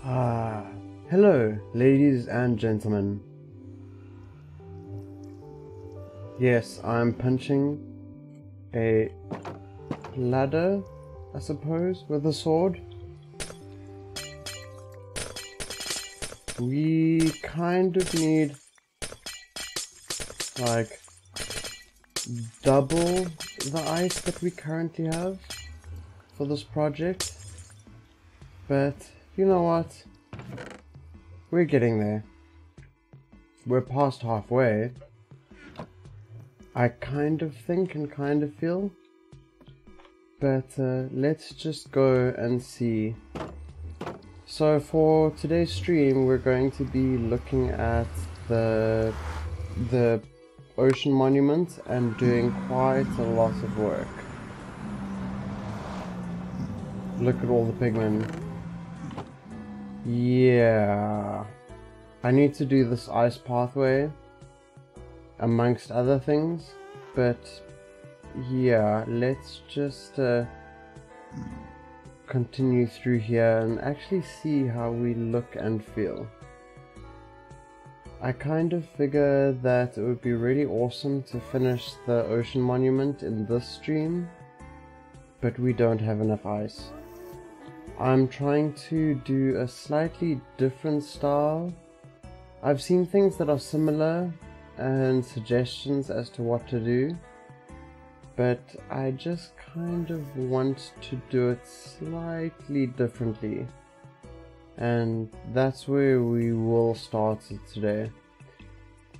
Hello, ladies and gentlemen. Yes, I'm punching a ladder, I suppose, with a sword. We kind of need, like, double the ice that we currently have for this project. But, you know what? We're getting there. We're past halfway. I kind of think and kind of feel. But let's just go and see. So for today's stream, we're going to be looking at the ocean monument and doing quite a lot of work. Look at all the pigmen. Yeah, I need to do this ice pathway amongst other things, but yeah, let's just continue through here and actually see how we look and feel. I kind of figure that it would be really awesome to finish the ocean monument in this stream, but we don't have enough ice. I'm trying to do a slightly different style. I've seen things that are similar and suggestions as to what to do, but I just kind of want to do it slightly differently, and that's where we will start it today.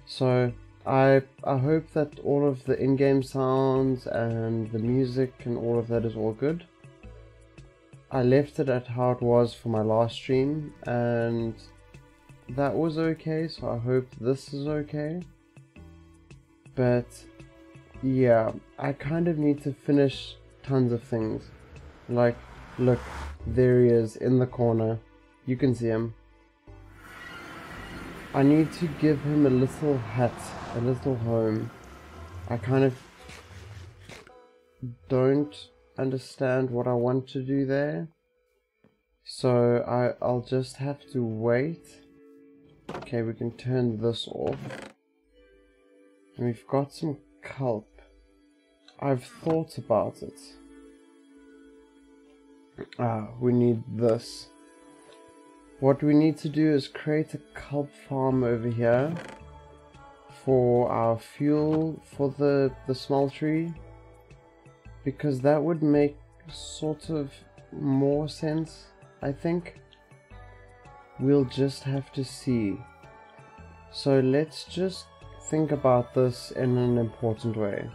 So I hope that all of the in-game sounds and the music and all of that is all good. I left it at how it was for my last stream, and that was okay, so I hope this is okay. But yeah, I kind of need to finish tons of things. Like, look, there he is in the corner. You can see him. I need to give him a little hut, a little home. I kind of don't understand what I want to do there, so I'll just have to wait. Okay, we can turn this off, and we've got some kelp. I've thought about it. We need this. What we need to do is create a kelp farm over here for our fuel for the smeltery, because that would make sort of more sense, I think. We'll just have to see. So let's just think about this in an important way.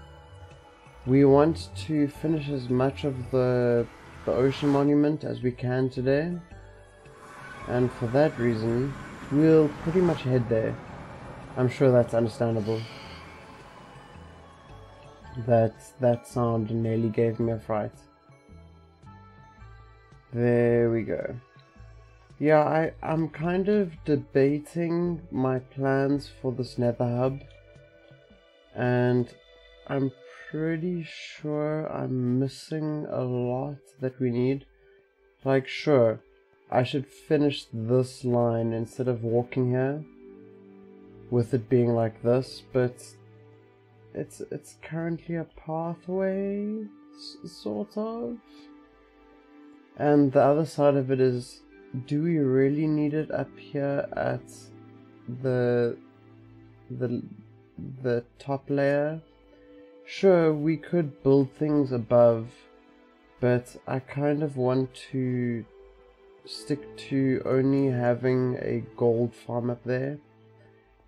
We want to finish as much of the ocean monument as we can today, and for that reason we'll pretty much head there. I'm sure that's understandable. That sound nearly gave me a fright. There we go. Yeah, I'm kind of debating my plans for this nether hub, and I'm pretty sure I'm missing a lot that we need. Like, sure, I should finish this line instead of walking here, with it being like this, but it's currently a pathway, sort of. And the other side of it is, do we really need it up here at the top layer? Sure, we could build things above, but I kind of want to stick to only having a gold farm up there,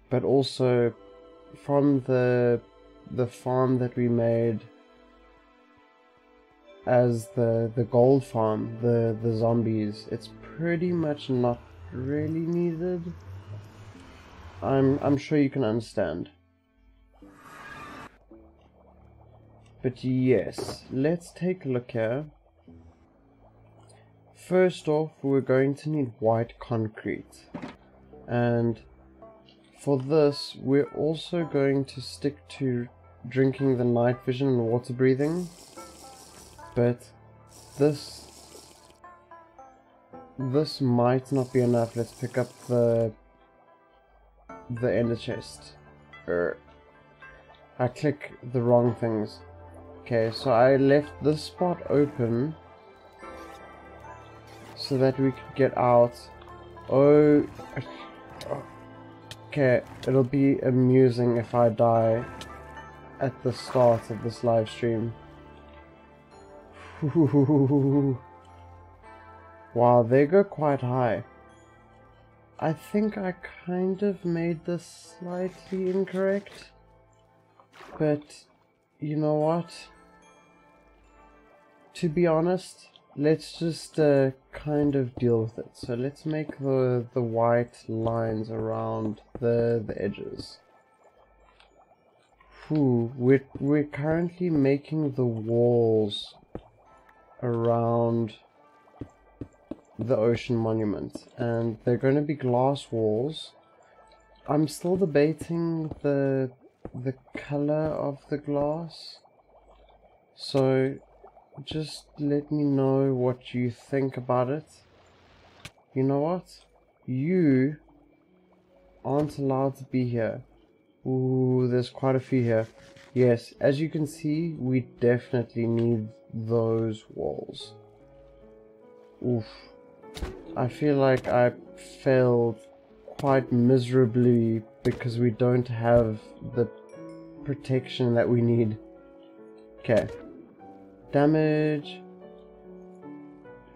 but also from the farm that we made as the gold farm, the zombies, it's pretty much not really needed. I'm sure you can understand. But yes, let's take a look here. First off, we're going to need white concrete, and for this we're also going to stick to drinking the night vision and water breathing, but this this might not be enough. Let's pick up the ender chest. I click the wrong things. Okay, so I left this spot open so that we could get out. Oh, okay, it'll be amusing if I die at the start of this live stream. Wow, they go quite high. I think I kind of made this slightly incorrect, but you know what? To be honest, let's just kind of deal with it. So let's make the white lines around the edges. We're currently making the walls around the ocean monument, and they're going to be glass walls. I'm still debating the color of the glass, so just let me know what you think about it. You know what? You aren't allowed to be here. Ooh, there's quite a few here. Yes, as you can see, we definitely need those walls. Oof. I feel like I failed quite miserably because we don't have the protection that we need. Okay. Damage.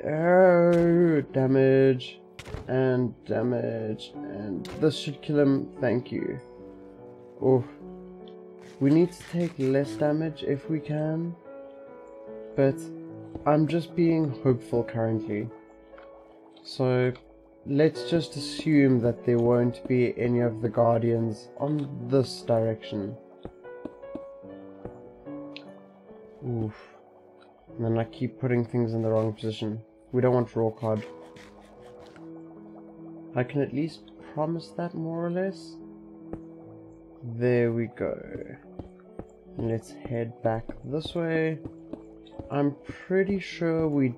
Oh, damage. And damage. And this should kill him. Thank you. Oh. We need to take less damage if we can. But I'm just being hopeful currently. So let's just assume that there won't be any of the guardians on this direction. Oof. And then I keep putting things in the wrong position. We don't want raw cod. I can at least promise that more or less. There we go. And let's head back this way. I'm pretty sure we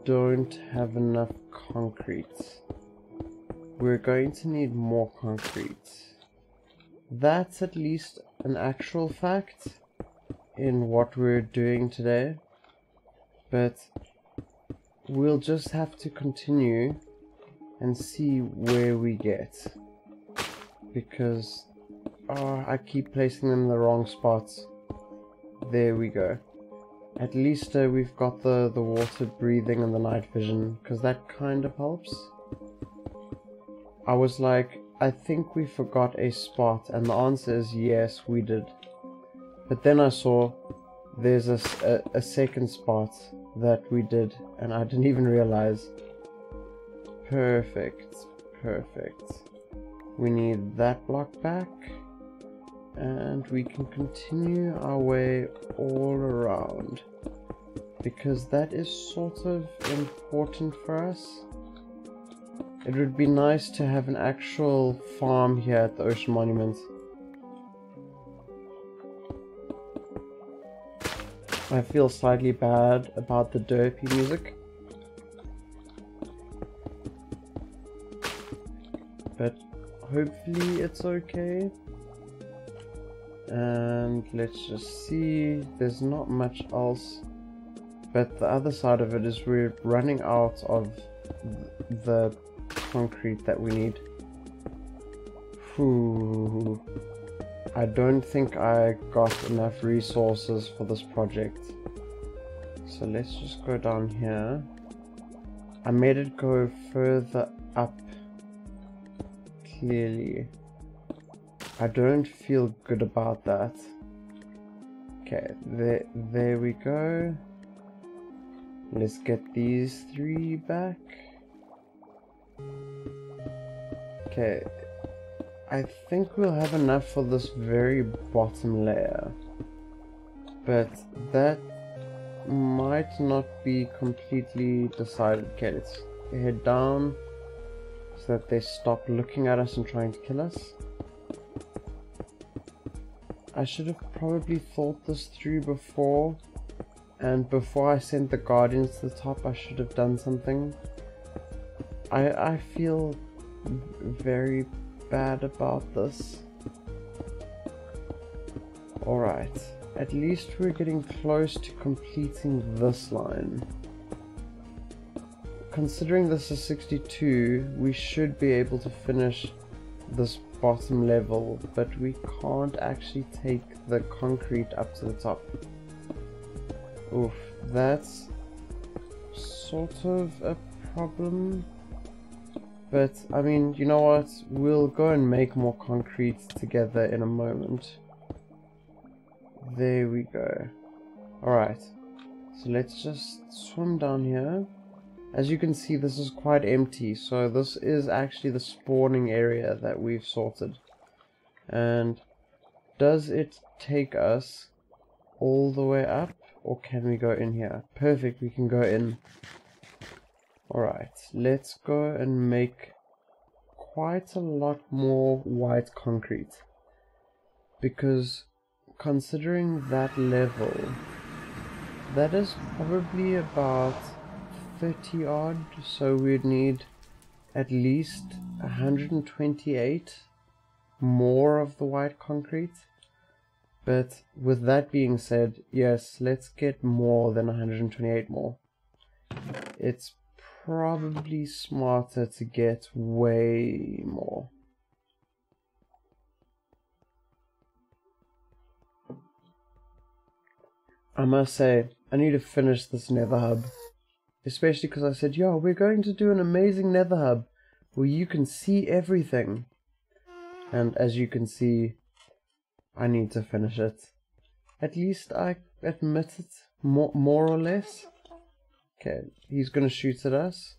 don't have enough concrete. We're going to need more concrete. That's at least an actual fact in what we're doing today. But we'll just have to continue and see where we get. Because I keep placing them in the wrong spots. There we go. At least we've got the water breathing and the night vision, because that kind of helps. I was like, I think we forgot a spot, and the answer is yes, we did. But then I saw there's a second spot that we did, and I didn't even realize. Perfect, perfect. We need that block back, and we can continue our way all around, because that is sort of important for us. It would be nice to have an actual farm here at the Ocean Monument. I feel slightly bad about the derpy music, but hopefully it's okay. And let's just see, there's not much else, but the other side of it is we're running out of the concrete that we need. Whew. I don't think I got enough resources for this project, so let's just go down here. I made it go further up, clearly. I don't feel good about that. Okay, there we go. Let's get these 3 back. Okay, I think we'll have enough for this very bottom layer, but that might not be completely decided. Okay, let's head down so that they stop looking at us and trying to kill us. I should have probably thought this through before, and before I sent the guardians to the top I should have done something. I feel very bad about this. Alright, at least we're getting close to completing this line. Considering this is 62, we should be able to finish this bottom level, but we can't actually take the concrete up to the top. Oof, that's sort of a problem. But, I mean, you know what? We'll go and make more concrete together in a moment. There we go. Alright, so let's just swim down here. As you can see, this is quite empty, so this is actually the spawning area that we've sorted. And does it take us all the way up, or can we go in here? Perfect, we can go in. Alright, let's go and make quite a lot more white concrete. Because considering that level, that is probably about 30 odd, so we'd need at least 128 more of the white concrete. But with that being said, yes, let's get more than 128 more. It's probably smarter to get way more. I must say, I need to finish this nether hub. Especially because I said, yo, we're going to do an amazing nether hub where you can see everything. And as you can see, I need to finish it. At least I admit it, more or less. Okay, he's going to shoot at us.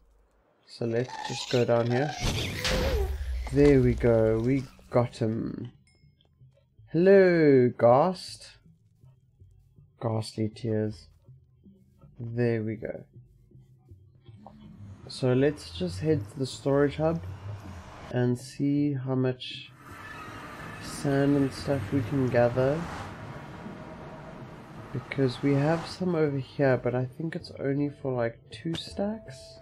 So let's just go down here. There we go, we got him. Hello, Ghast. Ghastly tears. There we go. So let's just head to the storage hub and see how much sand and stuff we can gather. Because we have some over here, but I think it's only for like 2 stacks?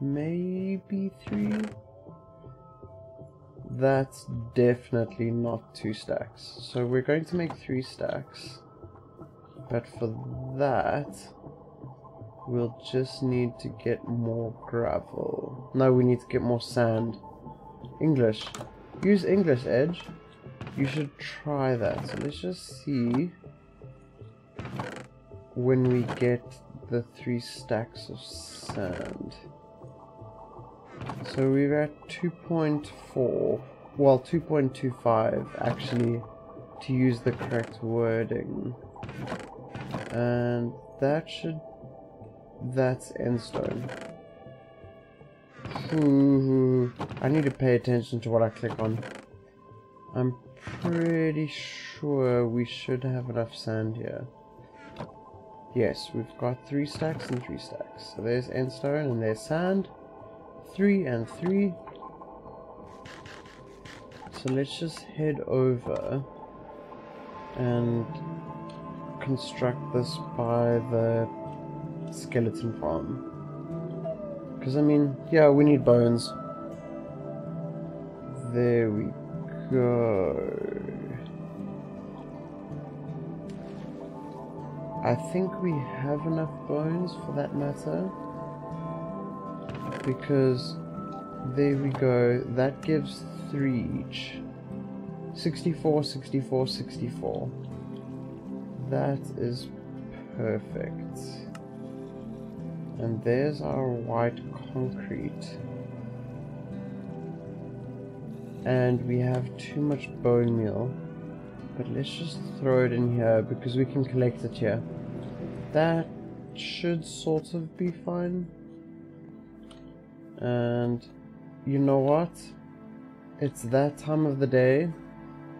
Maybe 3? That's definitely not 2 stacks. So we're going to make 3 stacks. But for that, we'll just need to get more gravel. No, we need to get more sand. English. Use English, Edge. You should try that. So let's just see when we get the 3 stacks of sand. So we're at 2.4. Well, 2.25 actually, to use the correct wording. And that should... that's endstone. Ooh, I need to pay attention to what I click on. I'm pretty sure we should have enough sand here. Yes, we've got 3 stacks and 3 stacks. So there's endstone and there's sand. 3 and 3. So let's just head over and construct this by the skeleton farm. Because I mean, yeah, we need bones. There we go. I think we have enough bones for that matter. Because there we go, that gives 3 each. 64, 64, 64. That is perfect. And there's our white concrete. And we have too much bone meal. But let's just throw it in here because we can collect it here. That should sort of be fine. And you know what? It's that time of the day.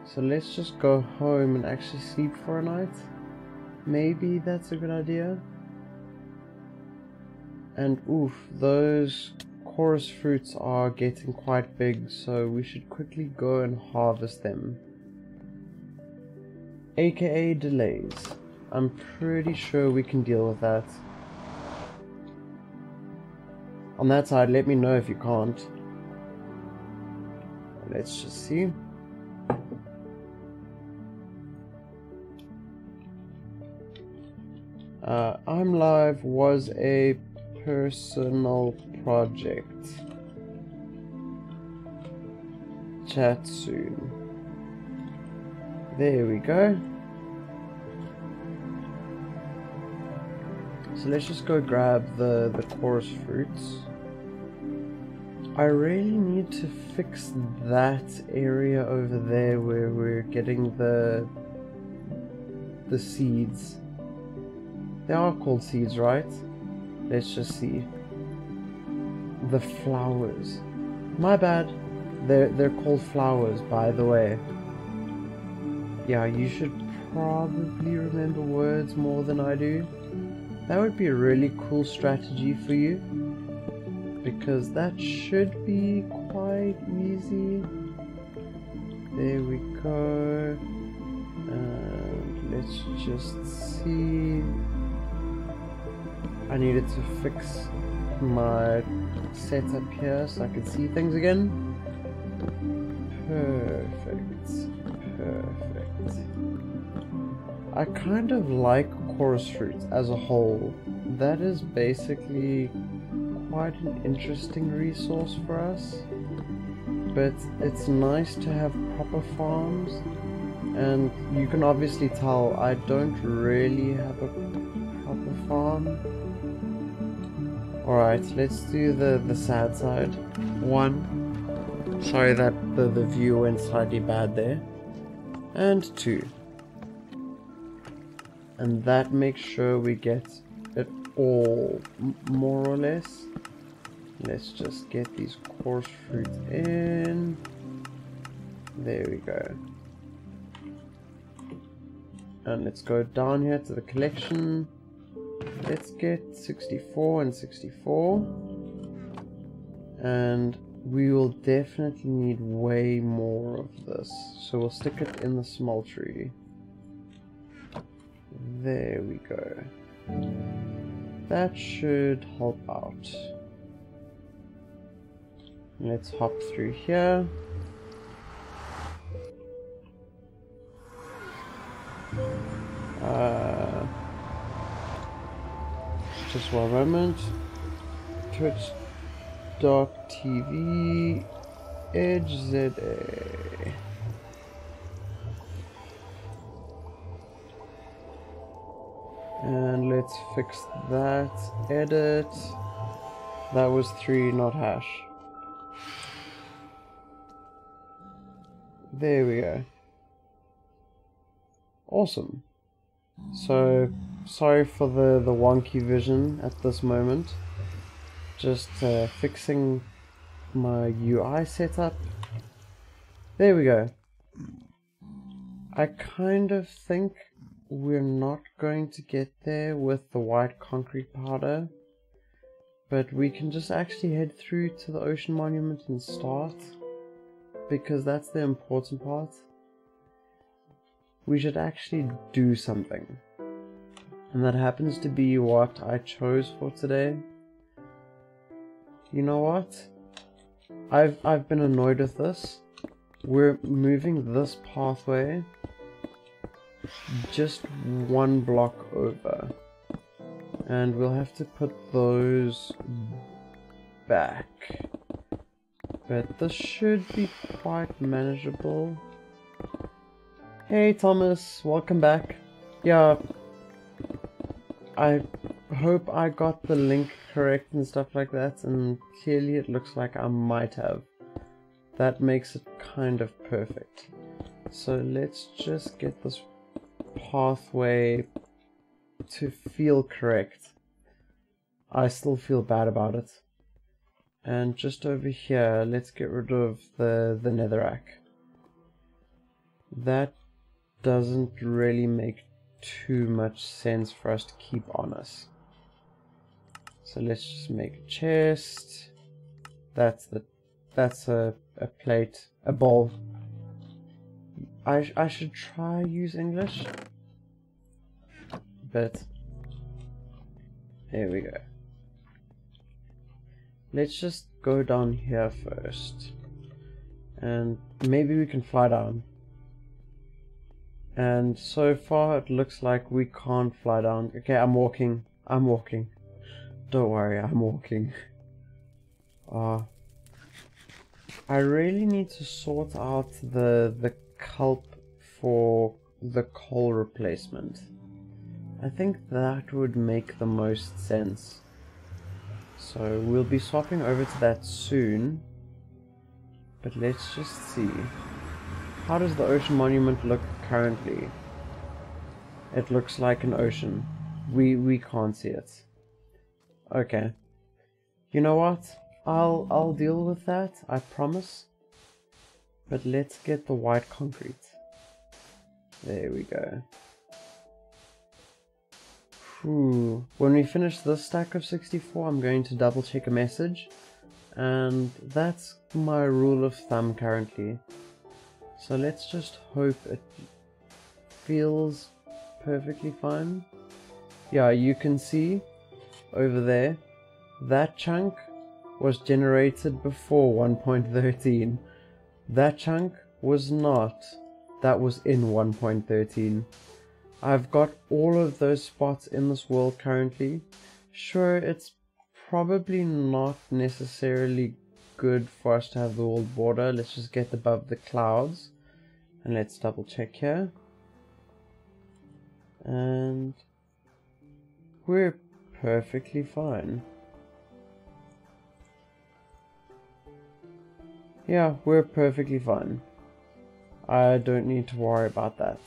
So let's just go home and actually sleep for a night. Maybe that's a good idea. And oof, those chorus fruits are getting quite big, so we should quickly go and harvest them. AKA delays. I'm pretty sure we can deal with that. on that side, let me know if you can't. Let's just see. I'm Live was a personal project. Chat soon. There we go. So let's just go grab the chorus fruits. I really need to fix that area over there where we're getting the seeds. They are called seeds, right? Let's just see. The flowers. My bad. They're called flowers, by the way. Yeah, you should probably remember words more than I do. That would be a really cool strategy for you, because that should be quite easy. There we go. And let's just see. I needed to fix my setup here so I could see things again. Perfect. I kind of like chorus fruits as a whole. That is basically quite an interesting resource for us. But it's nice to have proper farms. And you can obviously tell I don't really have a proper farm. Alright, let's do the sad side. 1. Sorry that the view went slightly bad there. And 2. And that makes sure we get it all, more or less. Let's just get these coarse fruits in. There we go. And let's go down here to the collection. Let's get 64 and 64. And we will definitely need way more of this. So we'll stick it in the smeltery. There we go. That should help out. Let's hop through here. Just one moment. Twitch.tv edg3za. And let's fix that. Edit. That was 3, not hash. There we go. Awesome. So, sorry for the wonky vision at this moment. Just fixing my UI setup. There we go. I kind of think we're not going to get there with the white concrete powder, but we can just actually head through to the ocean monument and start, because that's the important part. We should actually do something, and that happens to be what I chose for today. You know what? I've been annoyed with this. We're moving this pathway just 1 block over, and we'll have to put those back, but this should be quite manageable. Hey Thomas, welcome back. Yeah, I hope I got the link correct and stuff like that, and clearly it looks like I might have. That makes it kind of perfect. So let's just get this pathway to feel correct. I still feel bad about it. And just over here, let's get rid of the netherrack. That doesn't really make too much sense for us to keep on us. So let's just make a chest. That's a plate, a bowl. I should try use English, but there we go. let's just go down here first. And maybe we can fly down. And so far it looks like we can't fly down. Okay, I'm walking. I'm walking. Don't worry, I'm walking. I really need to sort out the culp for the coal replacement. I think that would make the most sense. So we'll be swapping over to that soon. But let's just see. How does the ocean monument look currently? It looks like an ocean. We can't see it. Okay. You know what? I'll deal with that, I promise. But let's get the white concrete. There we go. Whew. When we finish this stack of 64, I'm going to double check a message. And that's my rule of thumb currently. So let's just hope it feels perfectly fine. Yeah, you can see over there, that chunk was generated before 1.13. That chunk was not. That was in 1.13. I've got all of those spots in this world currently. Sure, it's probably not necessarily good for us to have the world border. Let's just get above the clouds. And let's double check here. And we're perfectly fine. Yeah, we're perfectly fine. I don't need to worry about that.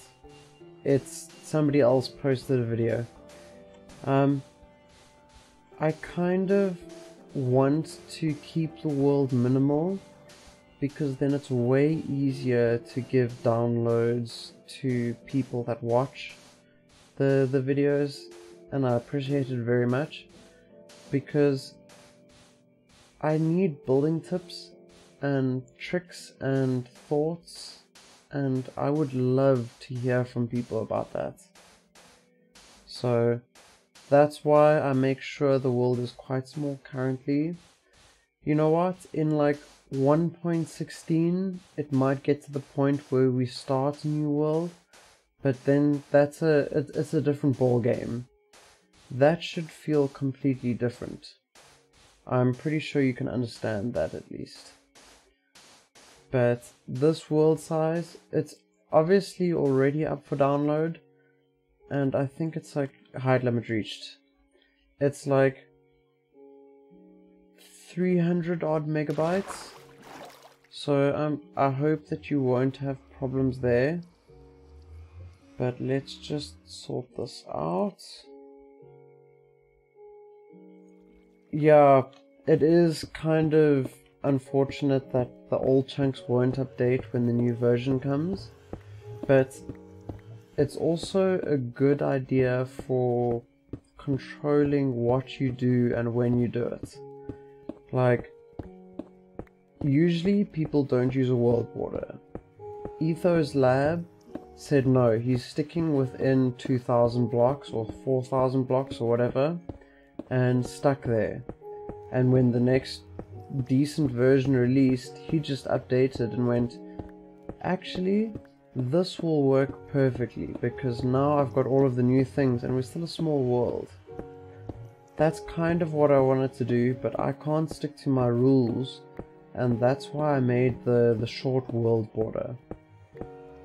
It's somebody else posted a video. I kind of want to keep the world minimal because then it's way easier to give downloads to people that watch the videos, and I appreciate it very much because I need building tips and tricks and thoughts, and I would love to hear from people about that. So that's why I make sure the world is quite small currently. You know what? In like 1.16 it might get to the point where we start a new world, but then it's a different ball game. That should feel completely different. I'm pretty sure you can understand that at least. But this world size, it's obviously already up for download, and I think it's like height limit reached. It's like 300 odd megabytes. So I hope that you won't have problems there. But let's just sort this out. Yeah, it is kind of unfortunate that the old chunks won't update when the new version comes, but it's also a good idea for controlling what you do and when you do it. Like, usually people don't use a world border. Etho's lab said no, he's sticking within 2000 blocks or 4000 blocks or whatever, and stuck there. And when the next decent version released, he just updated and went, actually this will work perfectly because now I've got all of the new things and we're still a small world. That's kind of what I wanted to do, but I can't stick to my rules, and that's why I made the short world border.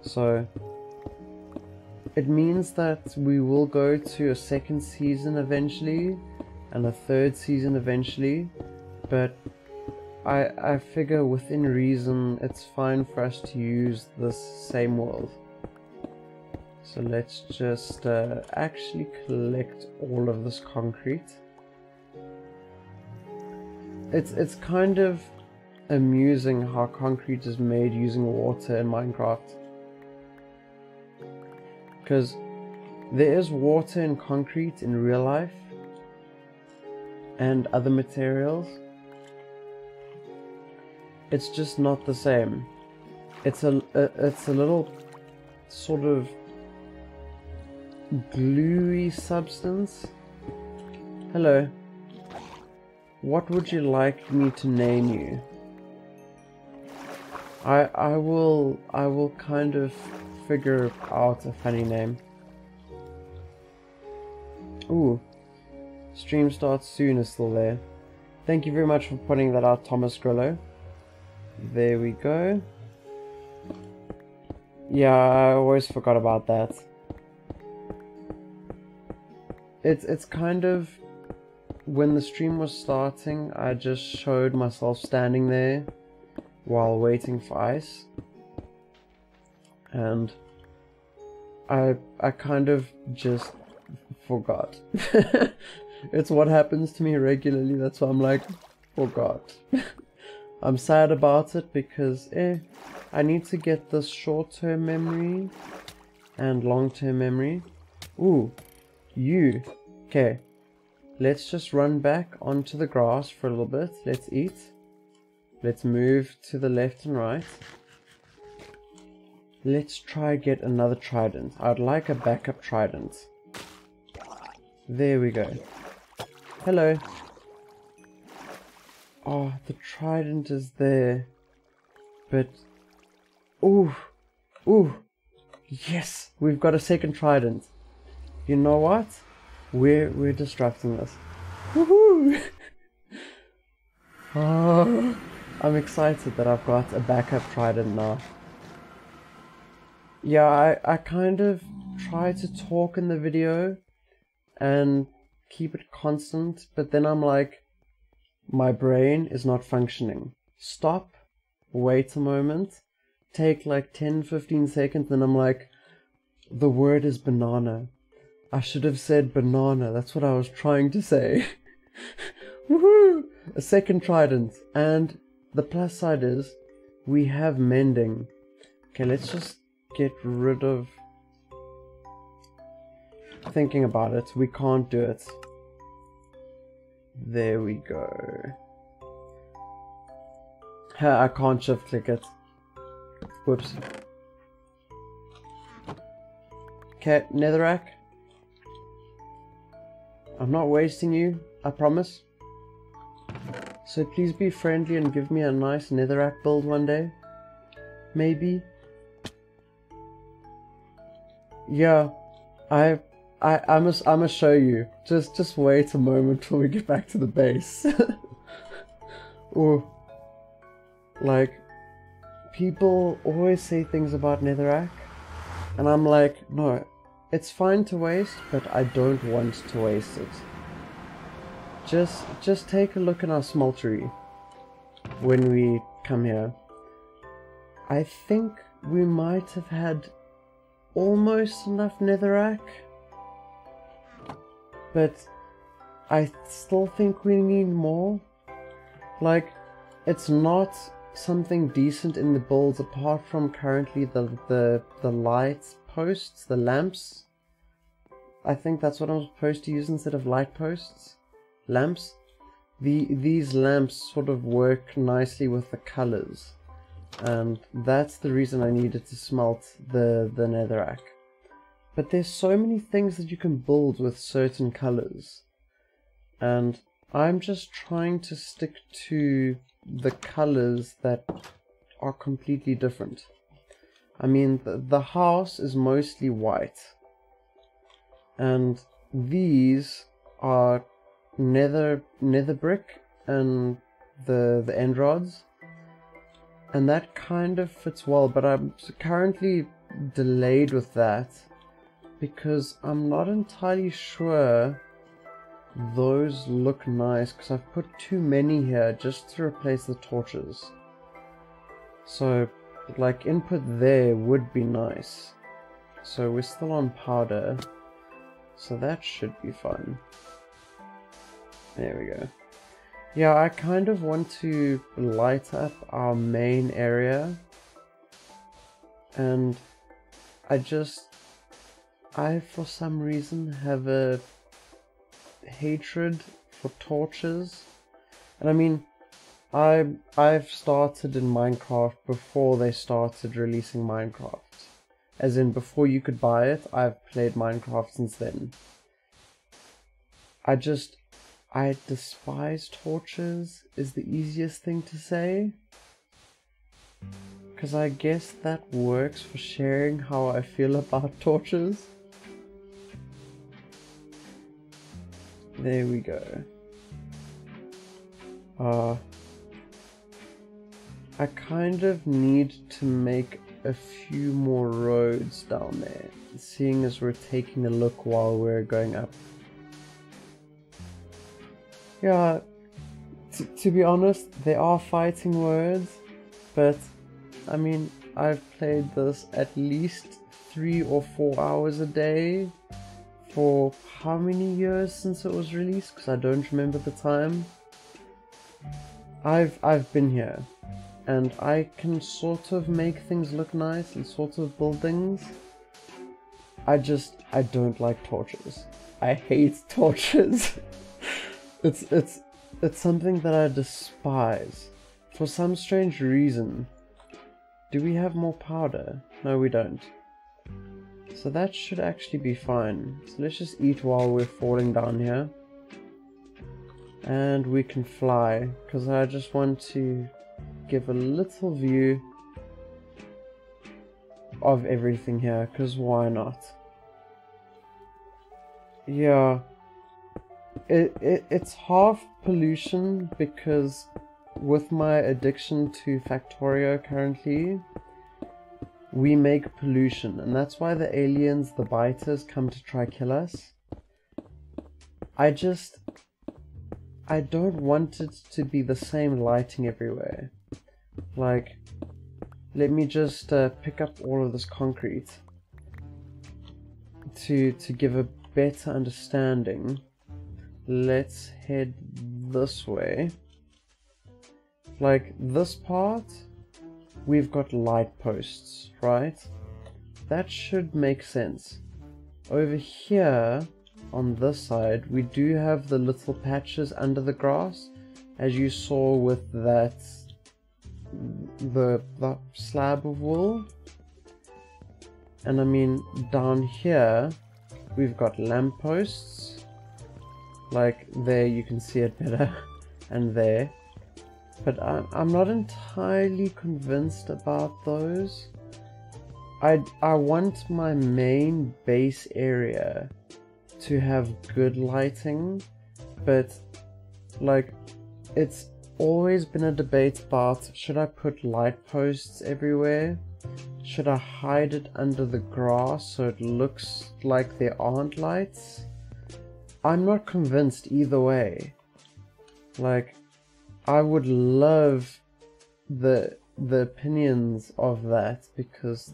So it means that we will go to a second season eventually and a third season eventually, but I figure within reason it's fine for us to use this same world. So let's just actually collect all of this concrete. It's kind of amusing how concrete is made using water in Minecraft. Because there is water in concrete in real life and other materials. It's just not the same. It's a little sort of gluey substance. Hello. What would you like me to name you? I will kind of figure out a funny name. Ooh, stream starts soon is still there. Thank you very much for putting that out, Thomas Grillo. There we go. Yeah, I always forgot about that. It's kind of, when the stream was starting, I just showed myself standing there while waiting for ice, and I kind of just forgot. It's what happens to me regularly, that's why I'm like, forgot. I'm sad about it because I need to get this short-term memory and long-term memory. Ooh, you. Okay, let's just run back onto the grass for a little bit. Let's eat. Let's move to the left and right. Let's try get another trident. I'd like a backup trident. There we go. Hello. Oh, the trident is there. But... ooh. Ooh. Yes! We've got a second trident. You know what? We're disrupting this. Woohoo! Oh, I'm excited that I've got a backup trident now. Yeah, I kind of try to talk in the video and keep it constant, but then I'm like, my brain is not functioning. Stop, wait a moment, take like 10-15 seconds, and I'm like, the word is banana. I should have said banana, that's what I was trying to say. Woohoo! A second trident, and the plus side is, we have mending. Okay, let's just get rid of thinking about it. We can't do it. There we go. I can't shift click it. Whoops. Okay, netherrack. I'm not wasting you, I promise. So please be friendly and give me a nice netherrack build one day. Maybe. Yeah, I'ma show you. Just wait a moment till we get back to the base. Or like, people always say things about netherrack, and I'm like, no, it's fine to waste, but I don't want to waste it. Just take a look at our smeltery when we come here. I think we might have had almost enough netherrack, but I still think we need more. Like, it's not something decent in the builds apart from currently the light posts, the lamps. I think that's what I'm supposed to use instead of light posts. Lamps. These lamps sort of work nicely with the colors, and that's the reason I needed to smelt the netherrack. But there's so many things that you can build with certain colors, and I'm just trying to stick to the colors that are completely different. I mean, the house is mostly white, and these are nether brick and the end rods, and that kind of fits well, but I'm currently delayed with that because I'm not entirely sure those look nice, because I've put too many here just to replace the torches. So like input there would be nice. So we're still on powder, so that should be fun. There we go. Yeah, I kind of want to light up our main area, and I for some reason have a hatred for torches. And I mean, I've started in Minecraft before they started releasing Minecraft. As in, before you could buy it, I've played Minecraft since then. I despise torches is the easiest thing to say. Because I guess that works for sharing how I feel about torches. There we go. I kind of need to make a few more roads down there, seeing as we're taking a look while we're going up. Yeah, to be honest, they are fighting words, but I mean, I've played this at least 3 or 4 hours a day for how many years since it was released, because I don't remember the time. I've been here, and I can sort of make things look nice and sort of build things. I don't like torches. I hate torches. It's something that I despise. For some strange reason. Do we have more powder? No, we don't. So that should actually be fine. So let's just eat while we're falling down here. And we can fly, because I just want to give a little view of everything here, because why not? Yeah. It's half pollution, because with my addiction to Factorio currently, we make pollution, and that's why the aliens, the biters, come to try kill us. I don't want it to be the same lighting everywhere. Like, let me just pick up all of this concrete to give a better understanding. Let's head this way. Like this part, we've got light posts, right? That should make sense. Over here, on this side, we do have the little patches under the grass, as you saw with that, the slab of wool. And I mean, down here, we've got lampposts. Like there, you can see it better, and there. But I'm not entirely convinced about those. I want my main base area to have good lighting, but like it's always been a debate about, should I put light posts everywhere? Should I hide it under the grass so it looks like there aren't lights? I'm not convinced either way. Like, I would love the opinions of that, because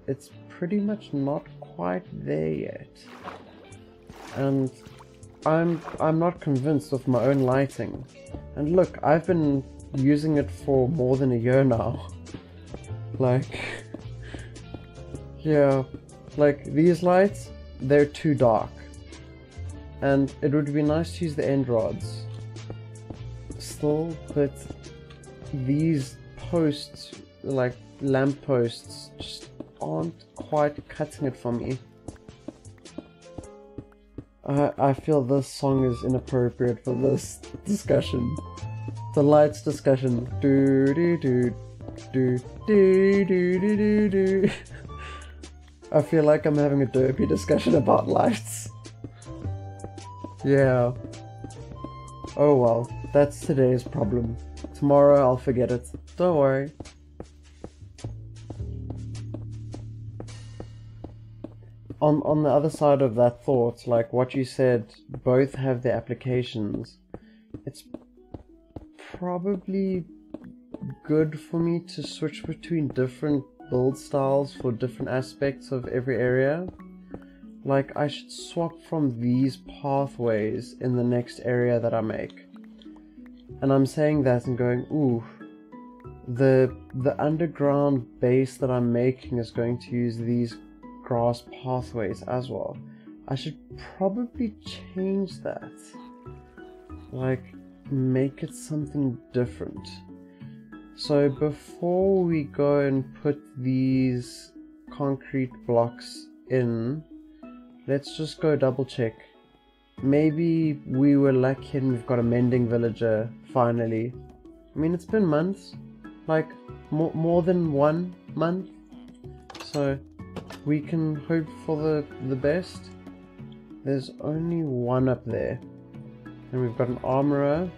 it's pretty much not quite there yet. And I'm not convinced of my own lighting. And look, I've been using it for more than a year now. Like, yeah, like these lights, they're too dark. And it would be nice to use the end rods still, but these posts, like lamp posts, just aren't quite cutting it for me. I feel this song is inappropriate for this discussion. The lights discussion. Do do do do do do do do do. I feel like I'm having a derpy discussion about lights. Yeah. Oh well, that's today's problem. Tomorrow I'll forget it. Don't worry. On the other side of that thought, like what you said, both have their applications. It's probably good for me to switch between different build styles for different aspects of every area. Like, I should swap from these pathways in the next area that I make. And I'm saying that and going, ooh, the underground base that I'm making is going to use these grass pathways as well. I should probably change that. Like, make it something different. So before we go and put these concrete blocks in, let's just go double check. maybe we were lucky and we've got a mending villager finally. I mean, it's been months, like more than 1 month, so we can hope for the best. There's only one up there, and we've got an armorer,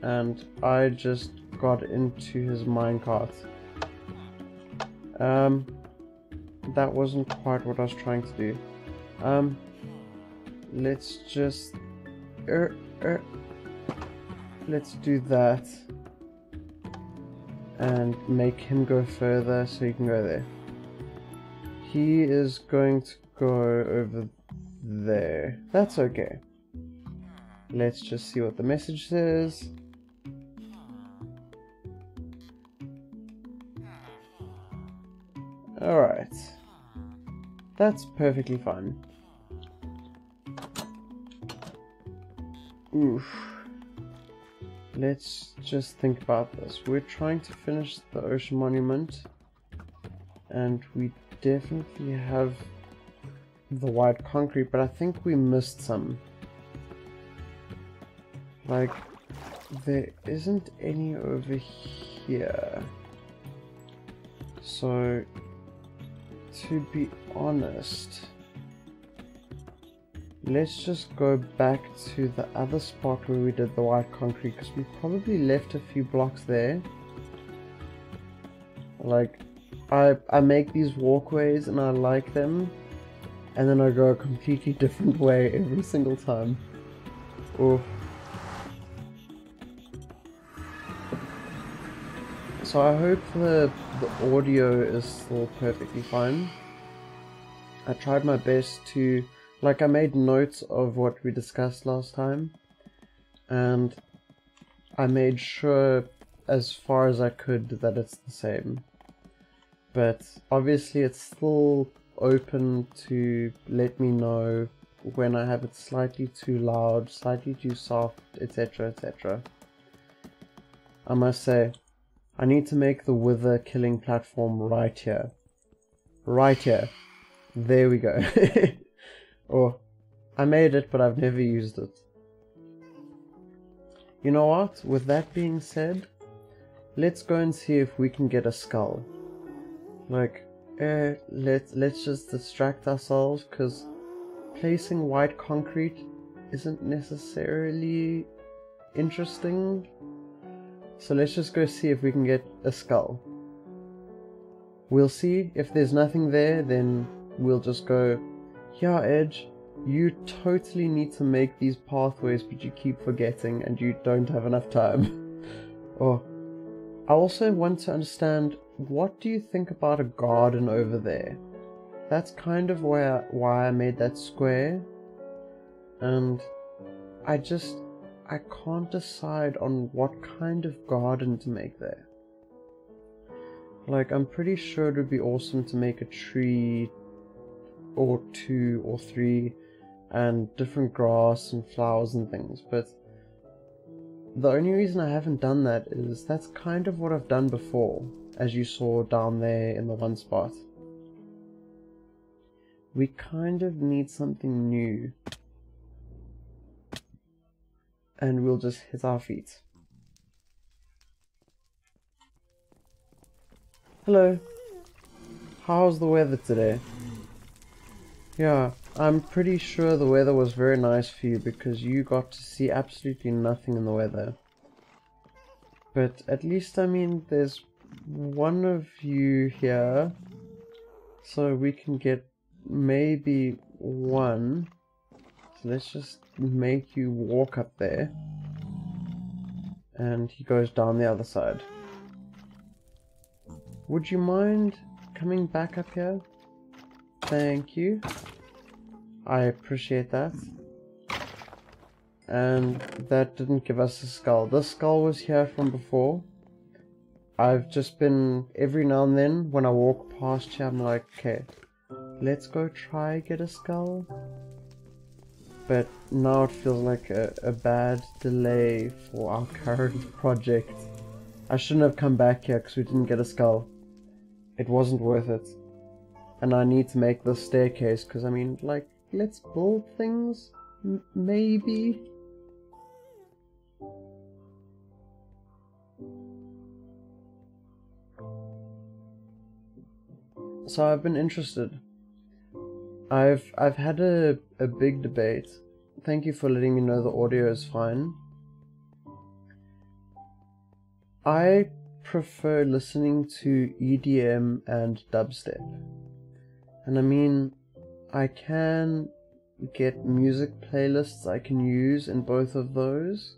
and I just got into his minecart. That wasn't quite what I was trying to do. Let's just let's do that and make him go further so he can go there. He is going to go over there. That's okay. Let's just see what the message says. Alright. That's perfectly fine. Oof. Let's just think about this. We're trying to finish the ocean monument, and we definitely have the white concrete, but I think we missed some. Like, there isn't any over here. So, to be honest, let's just go back to the other spot where we did the white concrete, because we probably left a few blocks there. Like, I make these walkways and I like them, and then I go a completely different way every single time. Oof. So I hope the audio is still perfectly fine. I tried my best to, like, I made notes of what we discussed last time, and I made sure as far as I could that it's the same. But obviously it's still open to let me know when I have it slightly too loud, slightly too soft, etc, etc. I must say, I need to make the wither killing platform right here. Right here. There we go. Or, I made it, but I've never used it. You know what? With that being said, let's go and see if we can get a skull. Like, let's just distract ourselves, because placing white concrete isn't necessarily interesting. So let's just go see if we can get a skull. We'll see. If there's nothing there, then we'll just go, yeah, Edge, you totally need to make these pathways, but you keep forgetting and you don't have enough time. Or, I also want to understand, what do you think about a garden over there? That's kind of why I made that square, and I can't decide on what kind of garden to make there. Like, I'm pretty sure it would be awesome to make a tree or 2 or 3 and different grass and flowers and things, but the only reason I haven't done that is that's kind of what I've done before, as you saw down there in the one spot. We kind of need something new, and we'll just hit our feet. Hello. How's the weather today? Yeah, I'm pretty sure the weather was very nice for you, because you got to see absolutely nothing in the weather. But at least, I mean, there's one of you here, so we can get maybe one. So let's just make you walk up there, and he goes down the other side. Would you mind coming back up here? Thank you. I appreciate that. And that didn't give us a skull. This skull was here from before. I've just been, every now and then, when I walk past here, I'm like, okay, let's go try get a skull. But now it feels like a bad delay for our current project. I shouldn't have come back here because we didn't get a skull. It wasn't worth it. And I need to make this staircase because, I mean, like, let's build things. maybe. So I've been interested. I've had a big debate. Thank you for letting me know the audio is fine. I prefer listening to EDM and dubstep. And I mean, I can get music playlists I can use in both of those.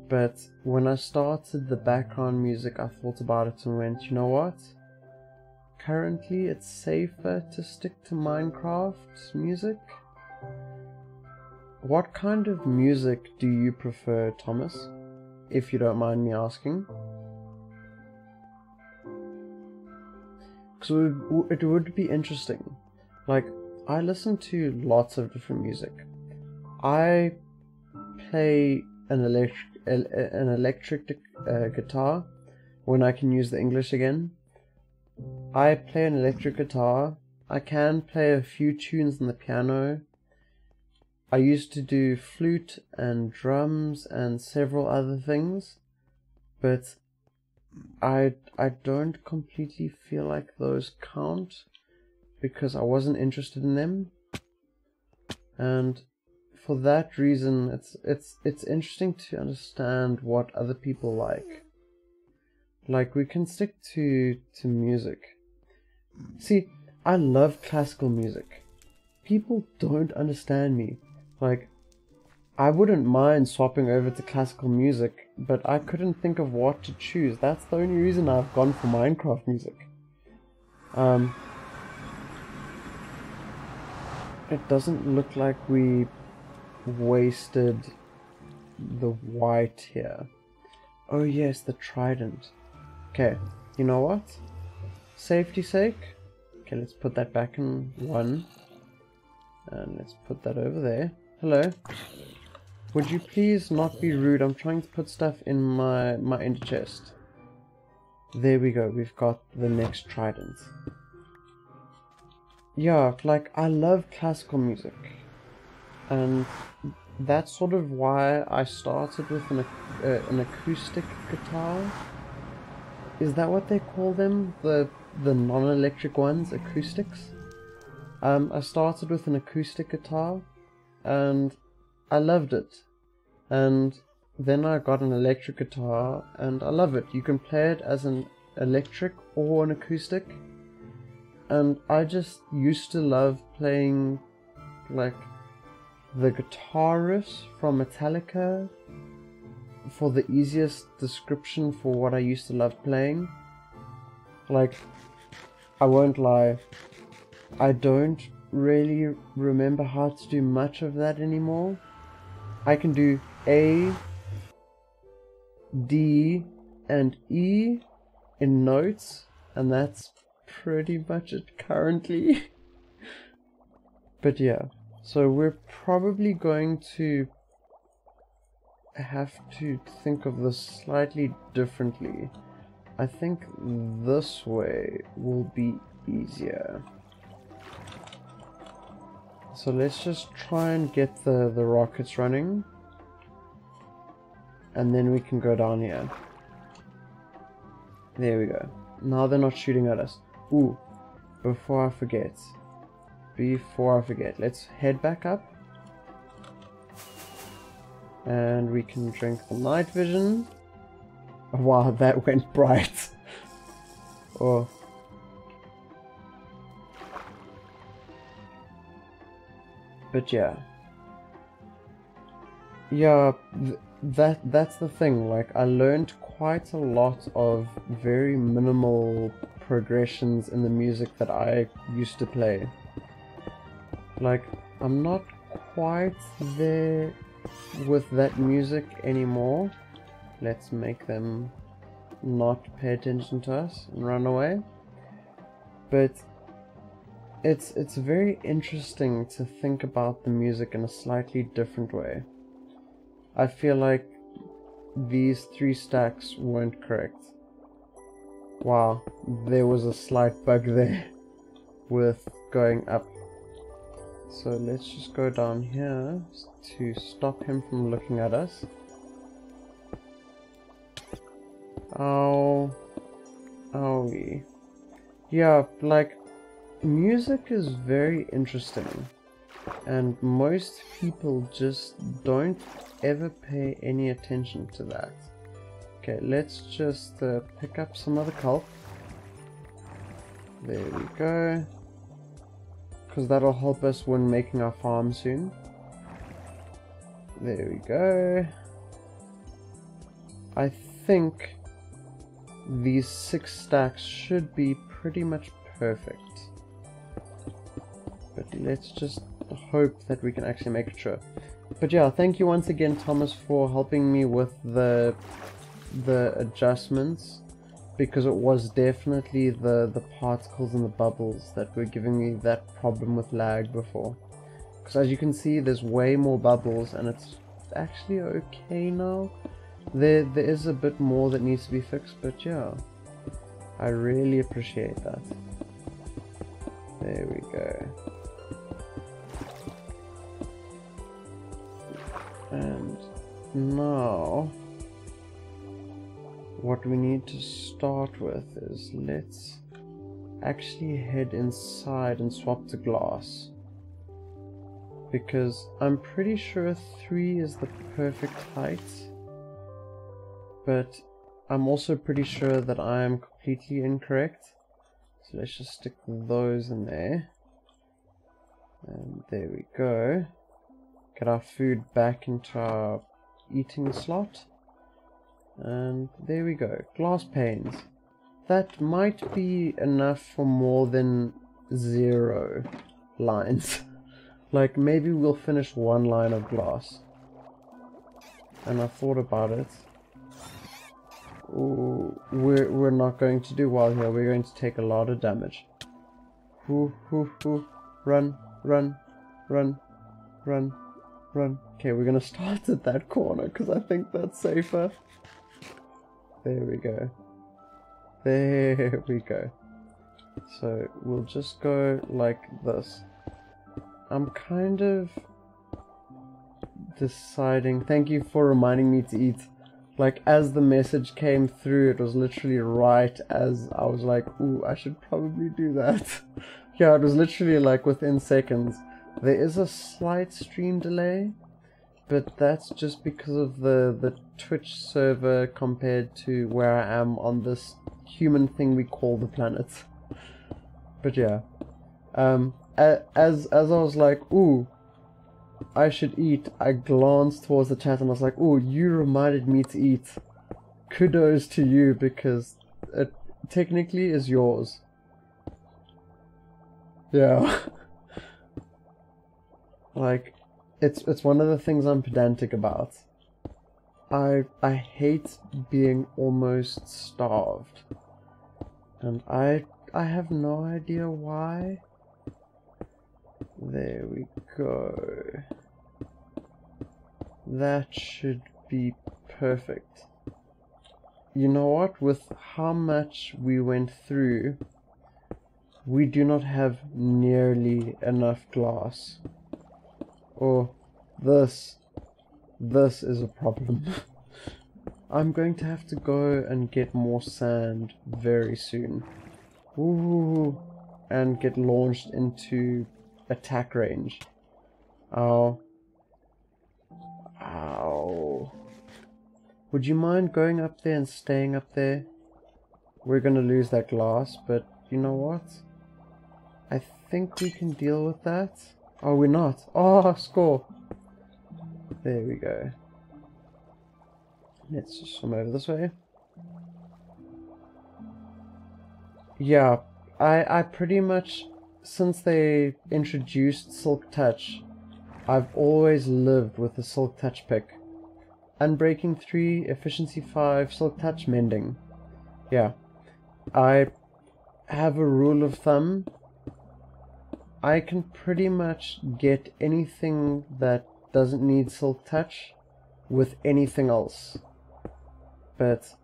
But when I started the background music, I thought about it and went, you know what? Currently, it's safer to stick to Minecraft music. What kind of music do you prefer, Thomas? If you don't mind me asking. Because it would be interesting. Like, I listen to lots of different music. I play an electric guitar when I can use the English again. I play an electric guitar. I can play a few tunes on the piano. I used to do flute and drums and several other things, but I don't completely feel like those count because I wasn't interested in them. And for that reason, it's interesting to understand what other people like. Like, we can stick to music. See, I love classical music. People don't understand me. Like, I wouldn't mind swapping over to classical music, but I couldn't think of what to choose. That's the only reason I've gone for Minecraft music. It doesn't look like we wasted the white here. Oh yes, the trident. Okay, you know what? Safety's sake. Okay, let's put that back in 1. And let's put that over there. Hello. Would you please not be rude? I'm trying to put stuff in my ender chest. There we go. We've got the next trident. Yeah, like, I love classical music. And that's sort of why I started with an acoustic guitar. Is that what they call them? The non-electric ones? Acoustics? I started with an acoustic guitar. And I loved it. And then I got an electric guitar, and I love it. You can play it as an electric or an acoustic. And I just used to love playing, like, the guitar riffs from Metallica for the easiest description for what I used to love playing. Like, I won't lie, I don't really remember how to do much of that anymore. I can do A, D, and E in notes, and that's pretty much it currently. But yeah, so we're probably going to have to think of this slightly differently. I think this way will be easier. So let's just try and get the rockets running, and then we can go down here. There we go. Now they're not shooting at us. Ooh, before I forget, let's head back up, and we can drink the night vision. Wow, that went bright. Oh. But yeah, that's the thing. Like, I learned quite a lot of very minimal progressions in the music that I used to play. Like, I'm not quite there with that music anymore. Let's make them not pay attention to us and run away. But it's very interesting to think about the music in a slightly different way. I feel like these 3 stacks weren't correct. Wow, there was a slight bug there with going up. So let's just go down here to stop him from looking at us. Oh, owie. Yeah, like, music is very interesting, and most people just don't ever pay any attention to that. Okay, let's just pick up some other kelp. There we go. Because that'll help us when making our farm soon. There we go. I think these 6 stacks should be pretty much perfect. But let's just hope that we can actually make it sure. But yeah, thank you once again, Thomas, for helping me with the adjustments, because it was definitely the particles and the bubbles that were giving me that problem with lag before. Because as you can see, there's way more bubbles and it's actually okay now. There is a bit more that needs to be fixed, but yeah, I really appreciate that. There we go. And now what we need to start with is, let's actually head inside and swap to glass, because I'm pretty sure 3 is the perfect height, but I'm also pretty sure that I am completely incorrect. So let's just stick those in there, and there we go. Get our food back into our eating slot. And there we go, glass panes. That might be enough for more than 0 lines. Like, maybe we'll finish 1 line of glass. And I thought about it. Ooh, we're not going to do well here. We're going to take a lot of damage. Run, run, run, run, run. Okay, we're gonna start at that corner because I think that's safer. There we go. There we go. So we'll just go like this. I'm kind of deciding. Thank you for reminding me to eat. Like, as the message came through, it was literally right as I was like, ooh, I should probably do that. Yeah, it was literally like within seconds. There is a slight stream delay, but that's just because of the Twitch server compared to where I am on this human thing we call the planet. But yeah, as I was like, ooh, I should eat, I glanced towards the chat and I was like, ooh, you reminded me to eat. Kudos to you, because it technically is yours. Yeah. Like, it's one of the things I'm pedantic about. I hate being almost starved. And I have no idea why. There we go. That should be perfect. You know what? With how much we went through, we do not have nearly enough glass. Oh, this is a problem. I'm going to have to go and get more sand very soon. Ooh, and get launched into attack range. Ow. Ow. Would you mind going up there and staying up there? We're gonna lose that glass, but you know what? I think we can deal with that. Oh, we're not. Oh, score. There we go. Let's just swim over this way. Yeah, I pretty much, since they introduced Silk Touch, I've always lived with the Silk Touch pick. Unbreaking 3, Efficiency 5, Silk Touch, Mending. Yeah, I have a rule of thumb. I can pretty much get anything that doesn't need Silk Touch with anything else. But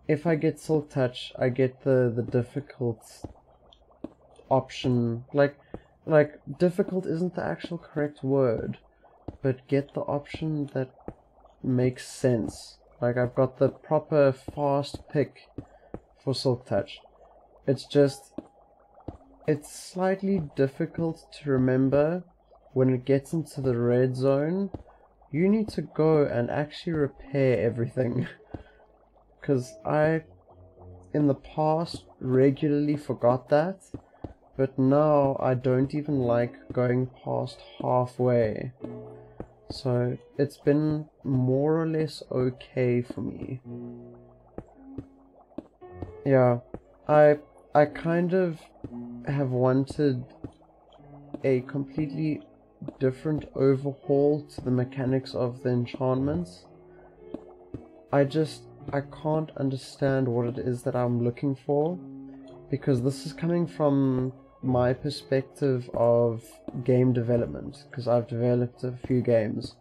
if I get Silk Touch, I get the difficult option. Like, like, difficult isn't the actual correct word, but get the option that makes sense. Like, I've got the proper fast pick for Silk Touch. It's just, it's slightly difficult to remember when it gets into the red zone. You need to go and actually repair everything. Because I, in the past, regularly forgot that. But now I don't even like going past halfway. So it's been more or less okay for me. Yeah, I kind of have wanted a completely different overhaul to the mechanics of the enchantments. I can't understand what it is that I'm looking for, because this is coming from my perspective of game development, because I've developed a few games.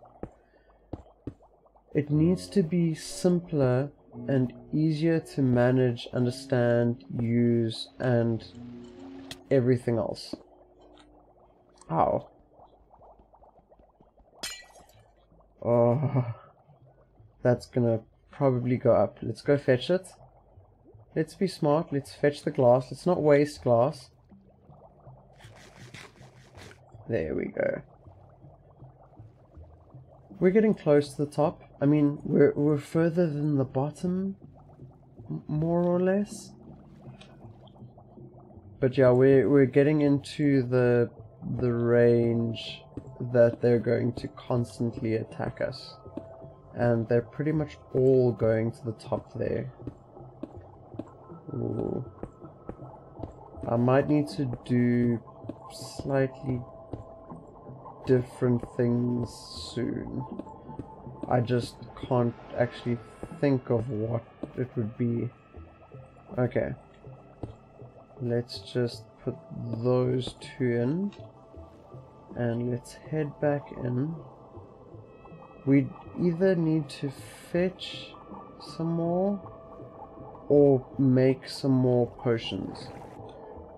It needs to be simpler and easier to manage, understand, use, and everything else. Ow. Oh, that's gonna probably go up. Let's go fetch it. Let's be smart, let's fetch the glass. Let's not waste glass. There we go. We're getting close to the top. I mean, we're further than the bottom, more or less. But yeah, we're getting into the range that they're going to constantly attack us. And they're pretty much all going to the top there. Ooh. I might need to do slightly different things soon. I just can't actually think of what it would be. Okay. Let's just put those two in. And let's head back in. We either need to fetch some more or make some more potions.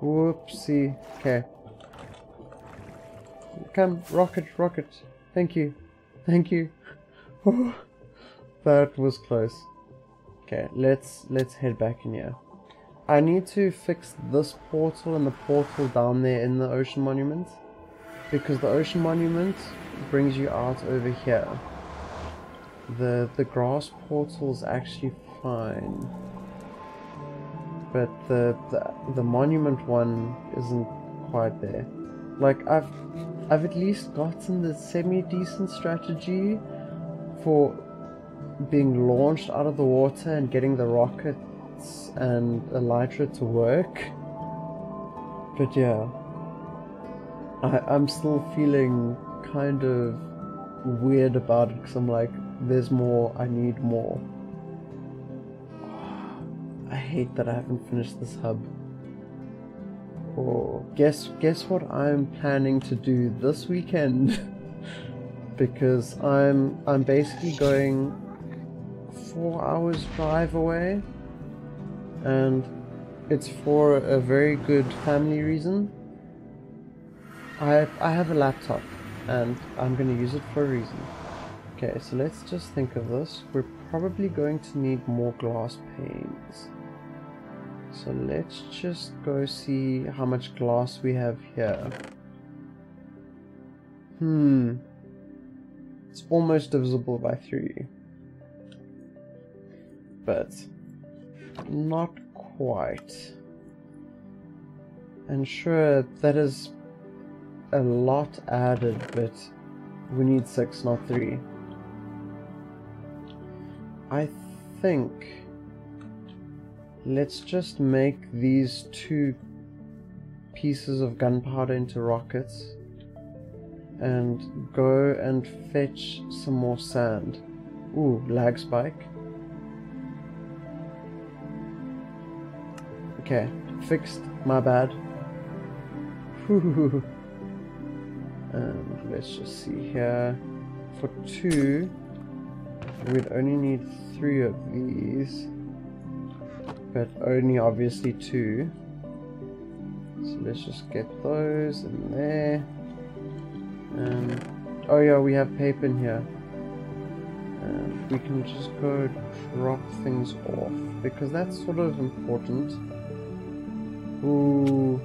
Whoopsie. Okay. Come, rocket, rocket. Thank you. Thank you. Oh, that was close. Okay, let's head back in here. I need to fix this portal and the portal down there in the ocean monument, because the ocean monument brings you out over here. The grass portal is actually fine, but the monument one isn't quite there. Like, I've at least gotten the semi-decent strategy for being launched out of the water and getting the rockets and elytra to work. But yeah, I'm still feeling kind of weird about it, because I'm like, there's more, I need more. I hate that I haven't finished this hub. Oh, guess what I'm planning to do this weekend? Because I'm basically going 4 hours drive away, and it's for a very good family reason. I have a laptop and I'm gonna use it for a reason. Okay, so let's just think of this. We're probably going to need more glass panes. So let's just go see how much glass we have here. It's almost divisible by 3. But not quite. And sure, that is a lot added, but we need 6, not 3. I think let's just make these 2 pieces of gunpowder into rockets and go and fetch some more sand. Ooh, lag spike. Okay, fixed, my bad. Whew. And let's just see here. For 2, we'd only need 3 of these, but only obviously 2. So let's just get those in there. And oh yeah, we have paper in here. And we can just go drop things off, because that's sort of important. Ooh.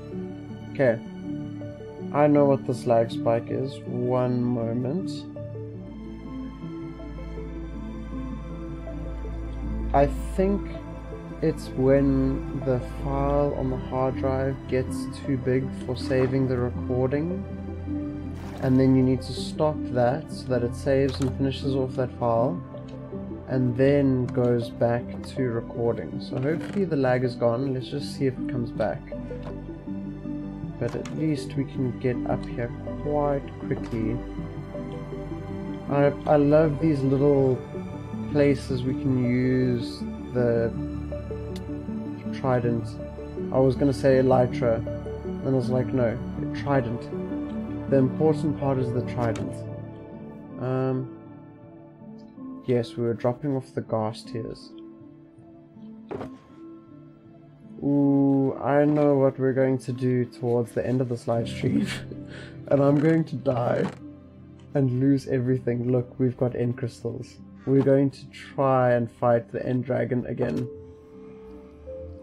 Okay. I know what this lag spike is. One moment. I think it's when the file on the hard drive gets too big for saving the recording, and then you need to stop that so that it saves and finishes off that file, and then goes back to recording. So hopefully the lag is gone. Let's just see if it comes back. But at least we can get up here quite quickly. I love these little places we can use the trident. I was going to say elytra, and I was like, no, trident. The important part is the trident. Yes, we were dropping off the gas tiers. Ooh, I know what we're going to do towards the end of this live stream. And I'm going to die and lose everything. Look, we've got end crystals. We're going to try and fight the end dragon again.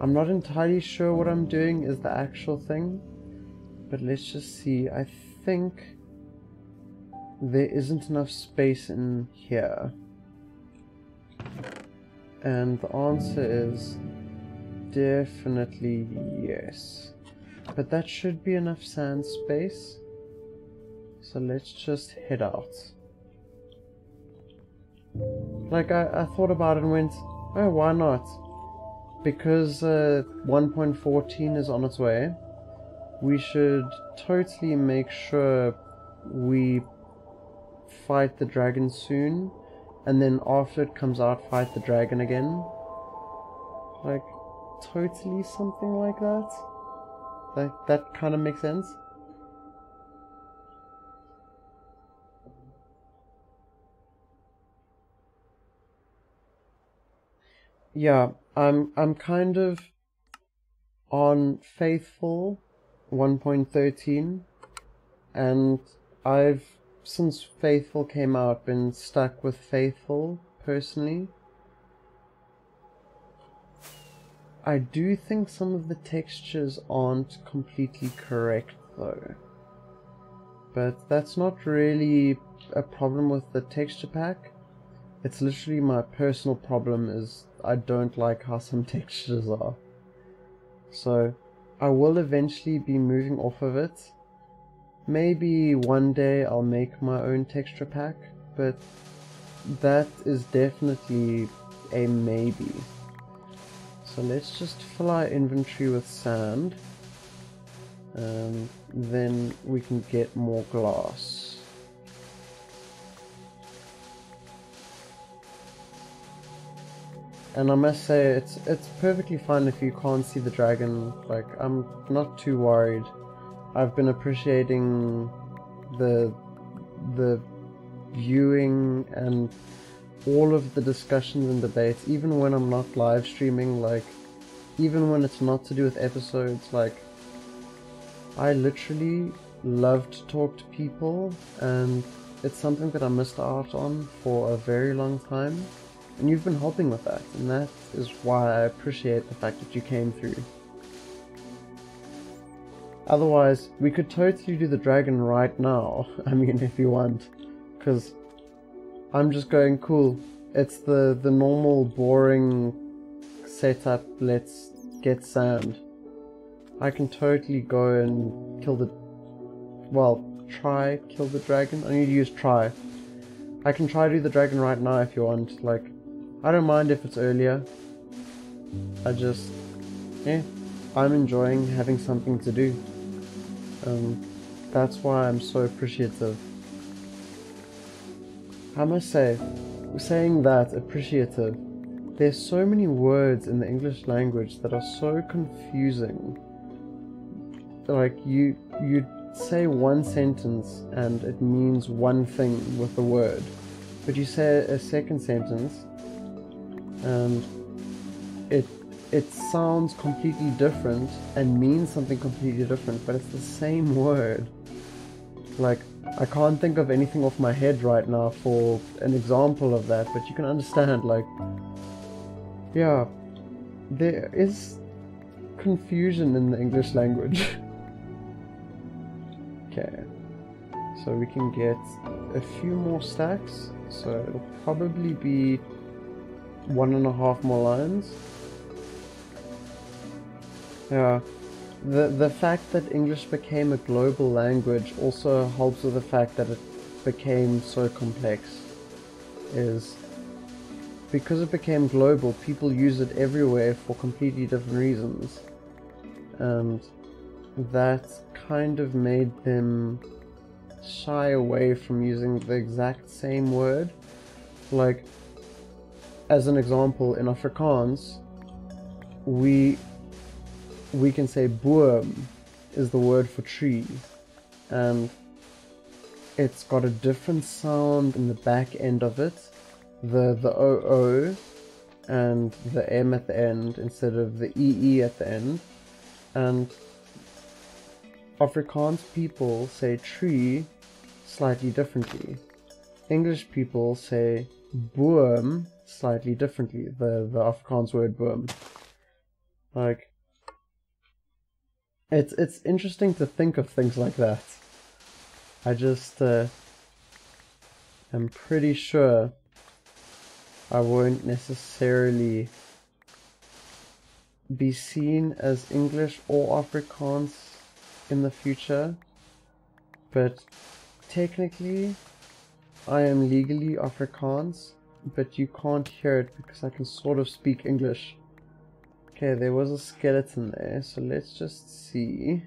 I'm not entirely sure what I'm doing is the actual thing, but let's just see. I think there isn't enough space in here. And the answer is definitely yes. But that should be enough sand space. So let's just head out. Like I thought about it and went, oh, why not? Because 1.14 is on its way, we should totally make sure we fight the dragon soon, and then after it comes out, fight the dragon again. Like, totally something like that. Like, that kind of makes sense. Yeah, I'm kind of on Faithful 1.13, and I've, since Faithful came out, been stuck with Faithful personally. I do think some of the textures aren't completely correct though, but that's not really a problem with the texture pack. It's literally my personal problem is I don't like how some textures are. So I will eventually be moving off of it. Maybe one day I'll make my own texture pack, but that is definitely a maybe. So let's just fill our inventory with sand, and then we can get more glass. And I must say, it's perfectly fine if you can't see the dragon. Like, I'm not too worried. I've been appreciating the viewing and all of the discussions and debates, even when I'm not live streaming. Like, even when it's not to do with episodes. Like, I literally love to talk to people, and it's something that I missed out on for a very long time. And you've been helping with that, and that is why I appreciate the fact that you came through. Otherwise, we could totally do the dragon right now, I mean, if you want, because I'm just going, cool, it's the normal boring setup, let's get sand. I can totally go and kill the, well, try kill the dragon. I need to use try. I can try do the dragon right now if you want. Like, I don't mind if it's earlier. I just, yeah, I'm enjoying having something to do. That's why I'm so appreciative. I must say, saying that appreciative, there's so many words in the English language that are so confusing. Like, you say one sentence and it means one thing with the word, but you say a second sentence and it it sounds completely different and means something completely different, but it's the same word. Like, I can't think of anything off my head right now for an example of that, but you can understand, like, yeah, there is confusion in the English language. Okay, so we can get a few more stacks, so it'll probably be 1.5 more lines. Yeah, the fact that English became a global language also helps with the fact that it became so complex. Is because it became global, people use it everywhere for completely different reasons, and that kind of made them shy away from using the exact same word. Like, as an example, in Afrikaans, we can say boom is the word for tree, and it's got a different sound in the back end of it, the OO and the M at the end instead of the EE at the end. And Afrikaans people say tree slightly differently. English people say boom slightly differently, the Afrikaans word boom. Like, it's interesting to think of things like that. I just am pretty sure I won't necessarily be seen as English or Afrikaans in the future, but technically I am legally Afrikaans, but you can't hear it because I can sort of speak English. Okay, there was a skeleton there, so let's just see.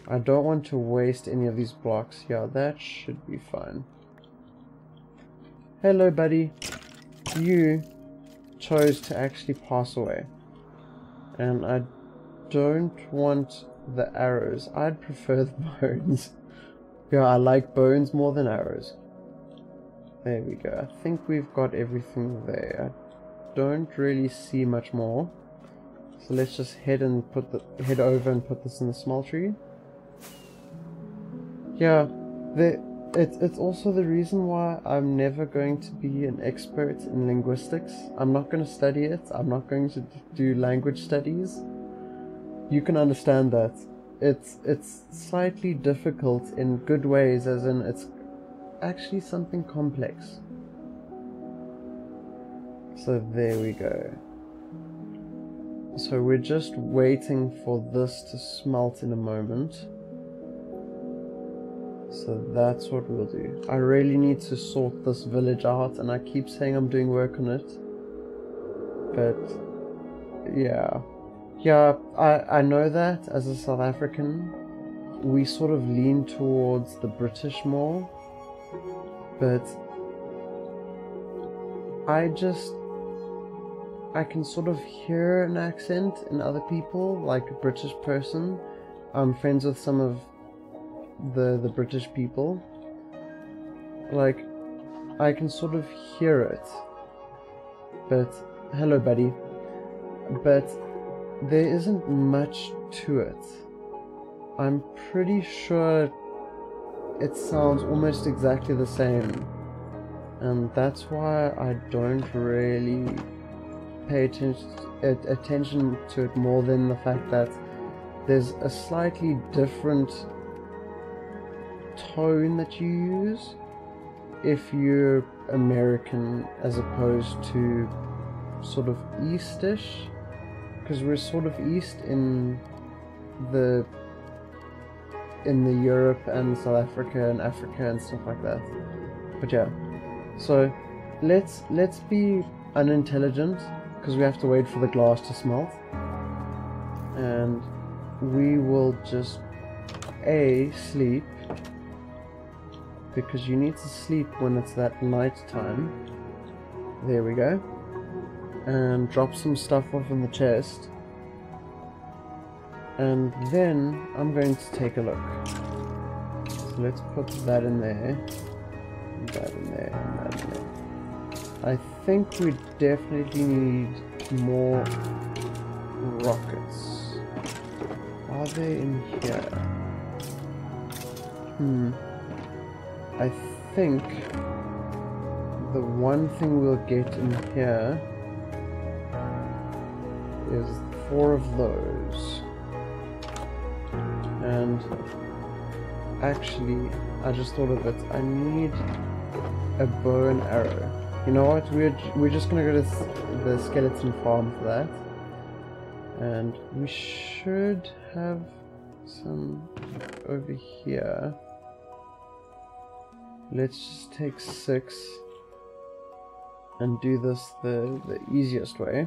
I don't want to waste any of these blocks. Yeah, that should be fine. Hello, buddy. You chose to actually pass away. And I don't want the arrows. I'd prefer the bones. Yeah, I like bones more than arrows. There we go. I think we've got everything there. I don't really see much more. So let's just head over and put this in the smeltery. Yeah, it's also the reason why I'm never going to be an expert in linguistics. I'm not going to study it. I'm not going to do language studies. You can understand that. It's slightly difficult in good ways, as in it's actually something complex. So there we go. So we're just waiting for this to smelt in a moment. So that's what we'll do. I really need to sort this village out, and I keep saying I'm doing work on it. But yeah. Yeah, I know that as a South African, we sort of lean towards the British more. But I can sort of hear an accent in other people, like a British person. I'm friends with some of the British people. Like, I can sort of hear it. But, hello buddy. But there isn't much to it. I'm pretty sure it sounds almost exactly the same. And that's why I don't really pay attention to it more than the fact that there's a slightly different tone that you use if you're American as opposed to sort of Eastish, because we're sort of East in the Europe and South Africa and stuff like that. But yeah, so let's be unintelligent, because we have to wait for the glass to smelt, and we will just sleep, because you need to sleep when it's that night time. There we go. And drop some stuff off in the chest, and then I'm going to take a look. So let's put that in there, that in there, and that in there. I think we definitely need more rockets. Are they in here? I think the one thing we'll get in here is 4 of those. And actually, I just thought of it. I need a bow and arrow. You know what? We're just gonna go to the skeleton farm for that. And we should have some over here. Let's just take 6 and do this the easiest way.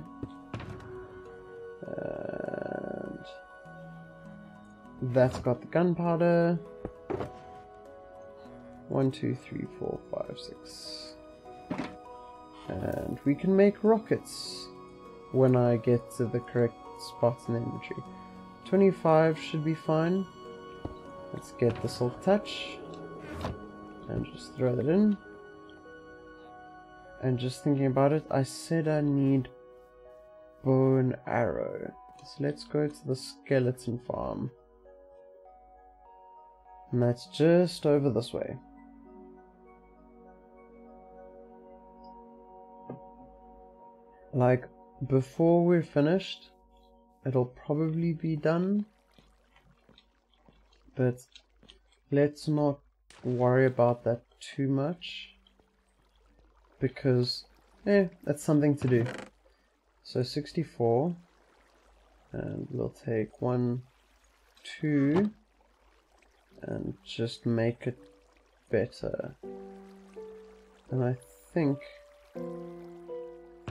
And that's got the gunpowder. 1, 2, 3, 4, 5, 6. And we can make rockets when I get to the correct spot in the inventory. 25 should be fine. Let's get the silk touch and just throw that in. And just thinking about it, I said I need bow and arrow. So let's go to the skeleton farm. And that's just over this way. Like, before we're finished, it'll probably be done. But let's not worry about that too much. Because, that's something to do. So 64. And we'll take 1, 2. And just make it better. And I think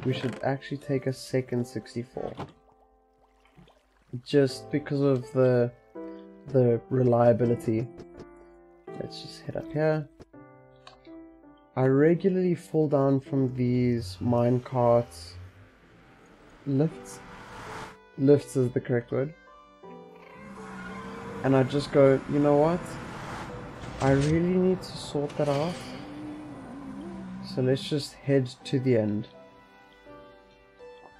we should actually take a second 64. Just because of the reliability. Let's just head up here. I regularly fall down from these minecarts. Lifts is the correct word. And I just go, you know what? I really need to sort that out. So let's just head to the end.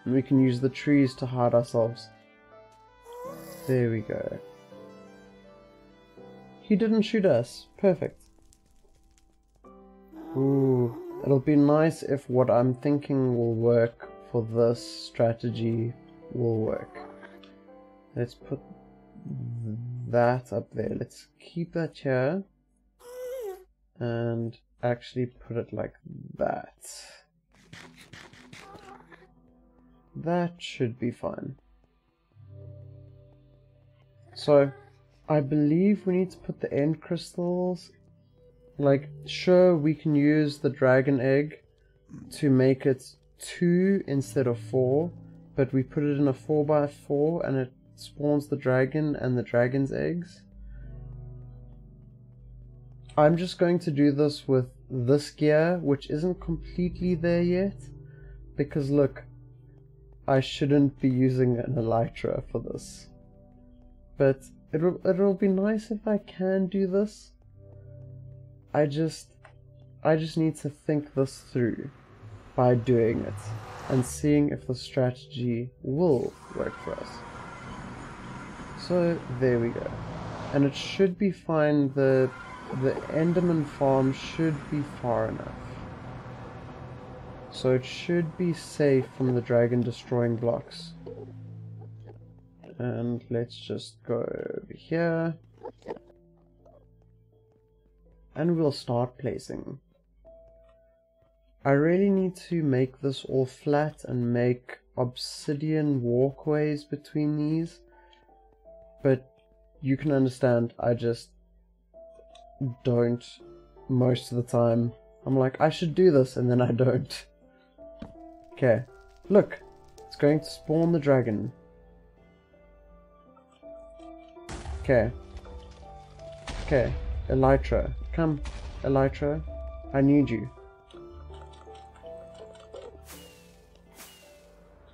And we can use the trees to hide ourselves. There we go. He didn't shoot us. Perfect. Ooh, it'll be nice if what I'm thinking will work for this strategy will work. Let's put that up there. Let's keep that here. And actually put it like that. That should be fine. So, I believe we need to put the end crystals. Like, sure, we can use the dragon egg to make it 2 instead of 4, but we put it in a 4x4 and it spawns the dragon and the dragon's eggs. I'm just going to do this with this gear, which isn't completely there yet, because look, I shouldn't be using an elytra for this. But it'll be nice if I can do this. I just need to think this through by doing it and seeing if the strategy will work for us. So there we go. And it should be fine. The Enderman farm should be far enough. So it should be safe from the dragon destroying blocks. And let's just go over here. And we'll start placing. I really need to make this all flat and make obsidian walkways between these. But you can understand, I just don't most of the time. I'm like, I should do this, and then I don't. Okay, look, it's going to spawn the dragon. Okay. Okay, elytra. Come, elytra. I need you.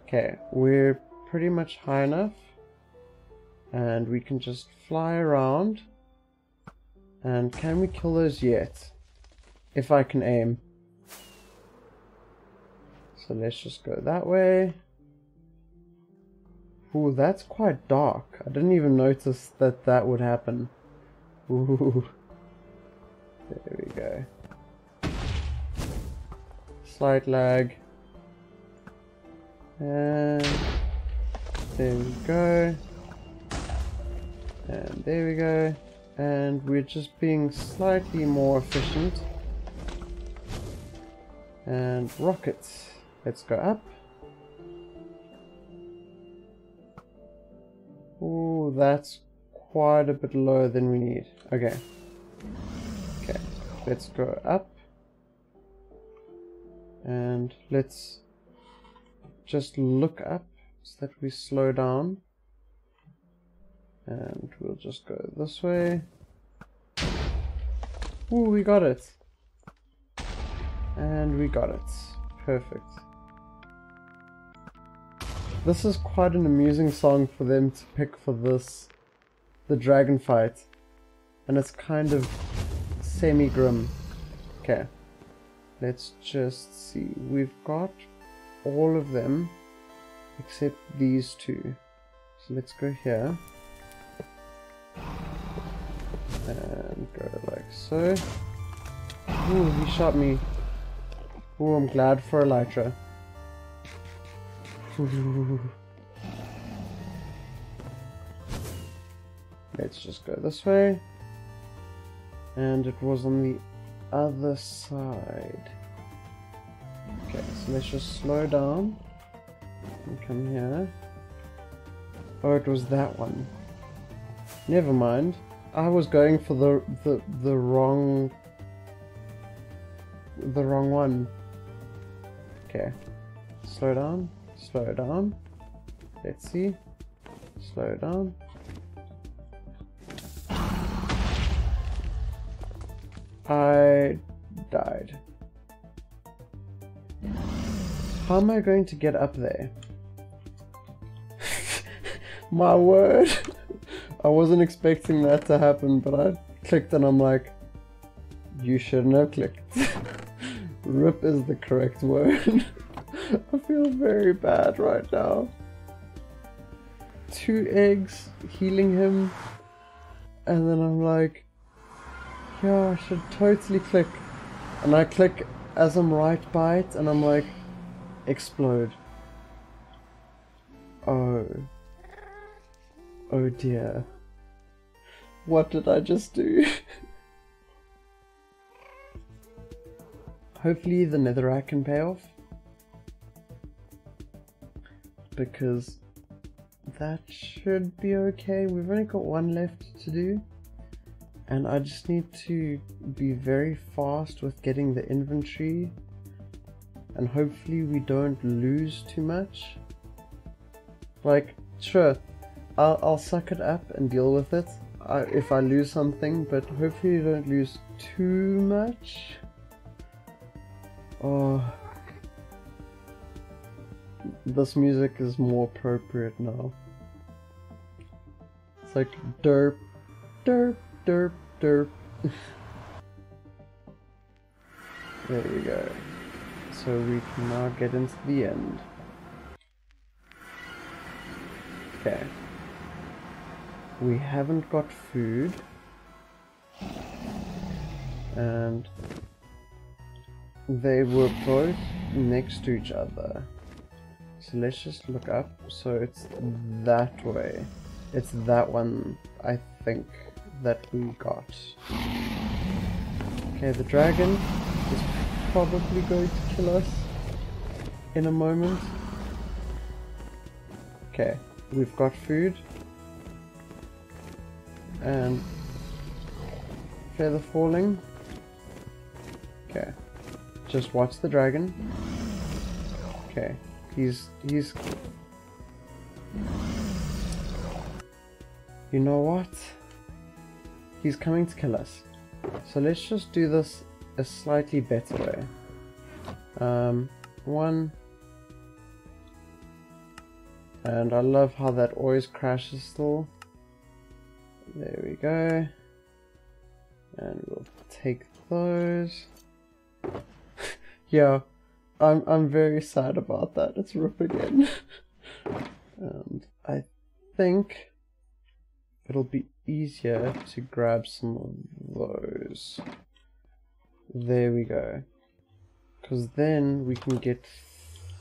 Okay, we're pretty much high enough. And we can just fly around. And can we kill those yet? If I can aim. So let's just go that way. Ooh, that's quite dark. I didn't even notice that that would happen. Ooh. There we go. Slight lag. And there we go. And there we go. And we're just being slightly more efficient. And rockets. Let's go up. Oh, that's quite a bit lower than we need. Okay. Okay. Let's go up. And let's just look up so that we slow down. And we'll just go this way. Ooh, we got it. And we got it. Perfect. This is quite an amusing song for them to pick for this, the dragon fight. And it's kind of semi-grim. Okay. Let's just see. We've got all of them except these two. So let's go here. And go like so. Ooh, he shot me. Ooh, I'm glad for Elytra. Let's just go this way. And it was on the other side. Okay, so let's just slow down and come here. Oh, it was that one. Never mind. I was going for the wrong one. Okay. Slow down. Slow down. Let's see. Slow down. I died. How am I going to get up there? My word. I wasn't expecting that to happen, but I clicked and I'm like, you shouldn't have clicked. RIP is the correct word. I feel very bad right now. 2 eggs, healing him, and then I'm like, yeah, I should totally click. And I click as I'm right by it, and I'm like, explode. Oh. Oh dear. What did I just do? Hopefully the netherrack can pay off. Because that should be okay. We've only got 1 left to do. And I just need to be very fast with getting the inventory. And hopefully we don't lose too much. Like, sure, I'll suck it up and deal with it if I lose something, but hopefully you don't lose too much. Oh, this music is more appropriate now. It's like derp, derp, derp, derp. There we go. So we can now get into the end. Okay. We haven't got food. And they were both next to each other. So let's just look up. So it's that way. It's that one, I think, that we got. Okay, the dragon is probably going to kill us in a moment. Okay, we've got food. And feather falling. Okay, just watch the dragon. Okay, he's you know what? He's coming to kill us. So let's just do this a slightly better way. 1. And I love how that always crashes still. There we go. And we'll take those. Yeah, I'm very sad about that. It's rip again. And I think it'll be easier to grab some of those. There we go. Because then we can get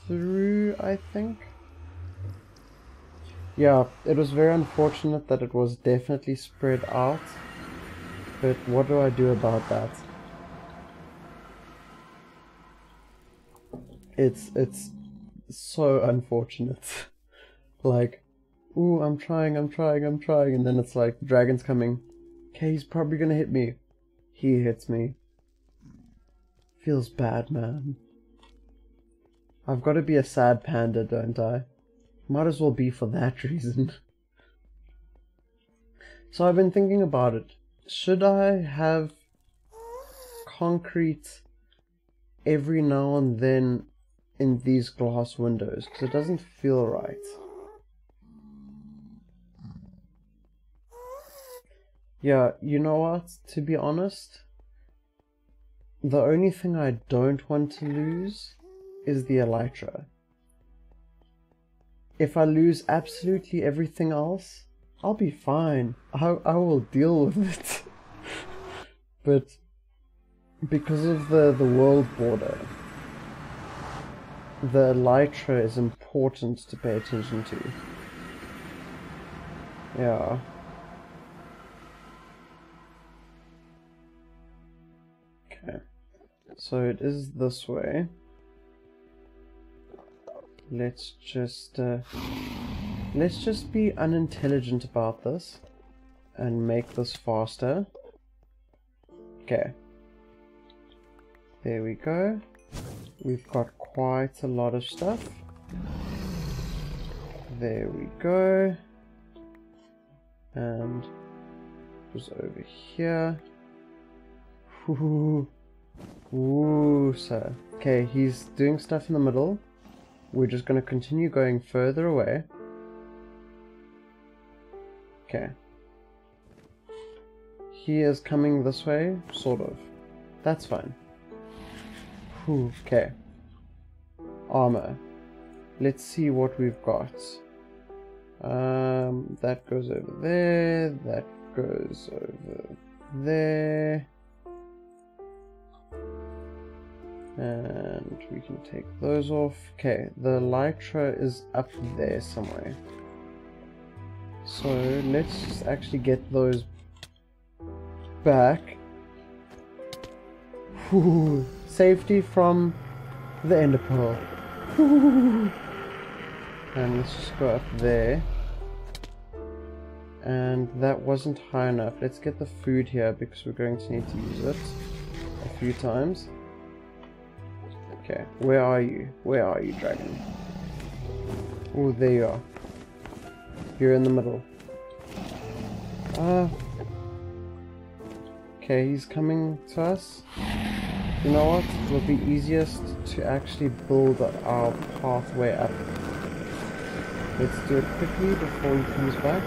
through, I think. Yeah, it was very unfortunate that it was definitely spread out. But what do I do about that? It's so unfortunate. Like, ooh, I'm trying, and then it's like, the dragon's coming. Okay, he's probably gonna hit me. He hits me. Feels bad, man. I've got to be a sad panda, don't I? Might as well be for that reason. So I've been thinking about it. Should I have concrete every now and then in these glass windows? Because it doesn't feel right. Yeah, you know what? To be honest, the only thing I don't want to lose is the elytra. If I lose absolutely everything else, I'll be fine. I will deal with it. But because of the world border, the elytra is important to pay attention to. Yeah. Okay. So it is this way. Let's just be unintelligent about this and make this faster. Okay. There we go. We've got quite a lot of stuff. There we go. And it was over here. Ooh, so okay, he's doing stuff in the middle. We're just going to continue going further away. Okay. He is coming this way, sort of. That's fine. Okay. Armor. Let's see what we've got. That goes over there. That goes over there. And we can take those off. Okay, the elytra is up there somewhere. So let's just actually get those back. Whew, safety from the ender pearl. And let's just go up there. And that wasn't high enough. Let's get the food here because we're going to need to use it a few times. Okay, where are you? Where are you, dragon? Oh, there you are. You're in the middle. Okay, he's coming to us. You know what? It'll be easiest to actually build our pathway up. Let's do it quickly before he comes back.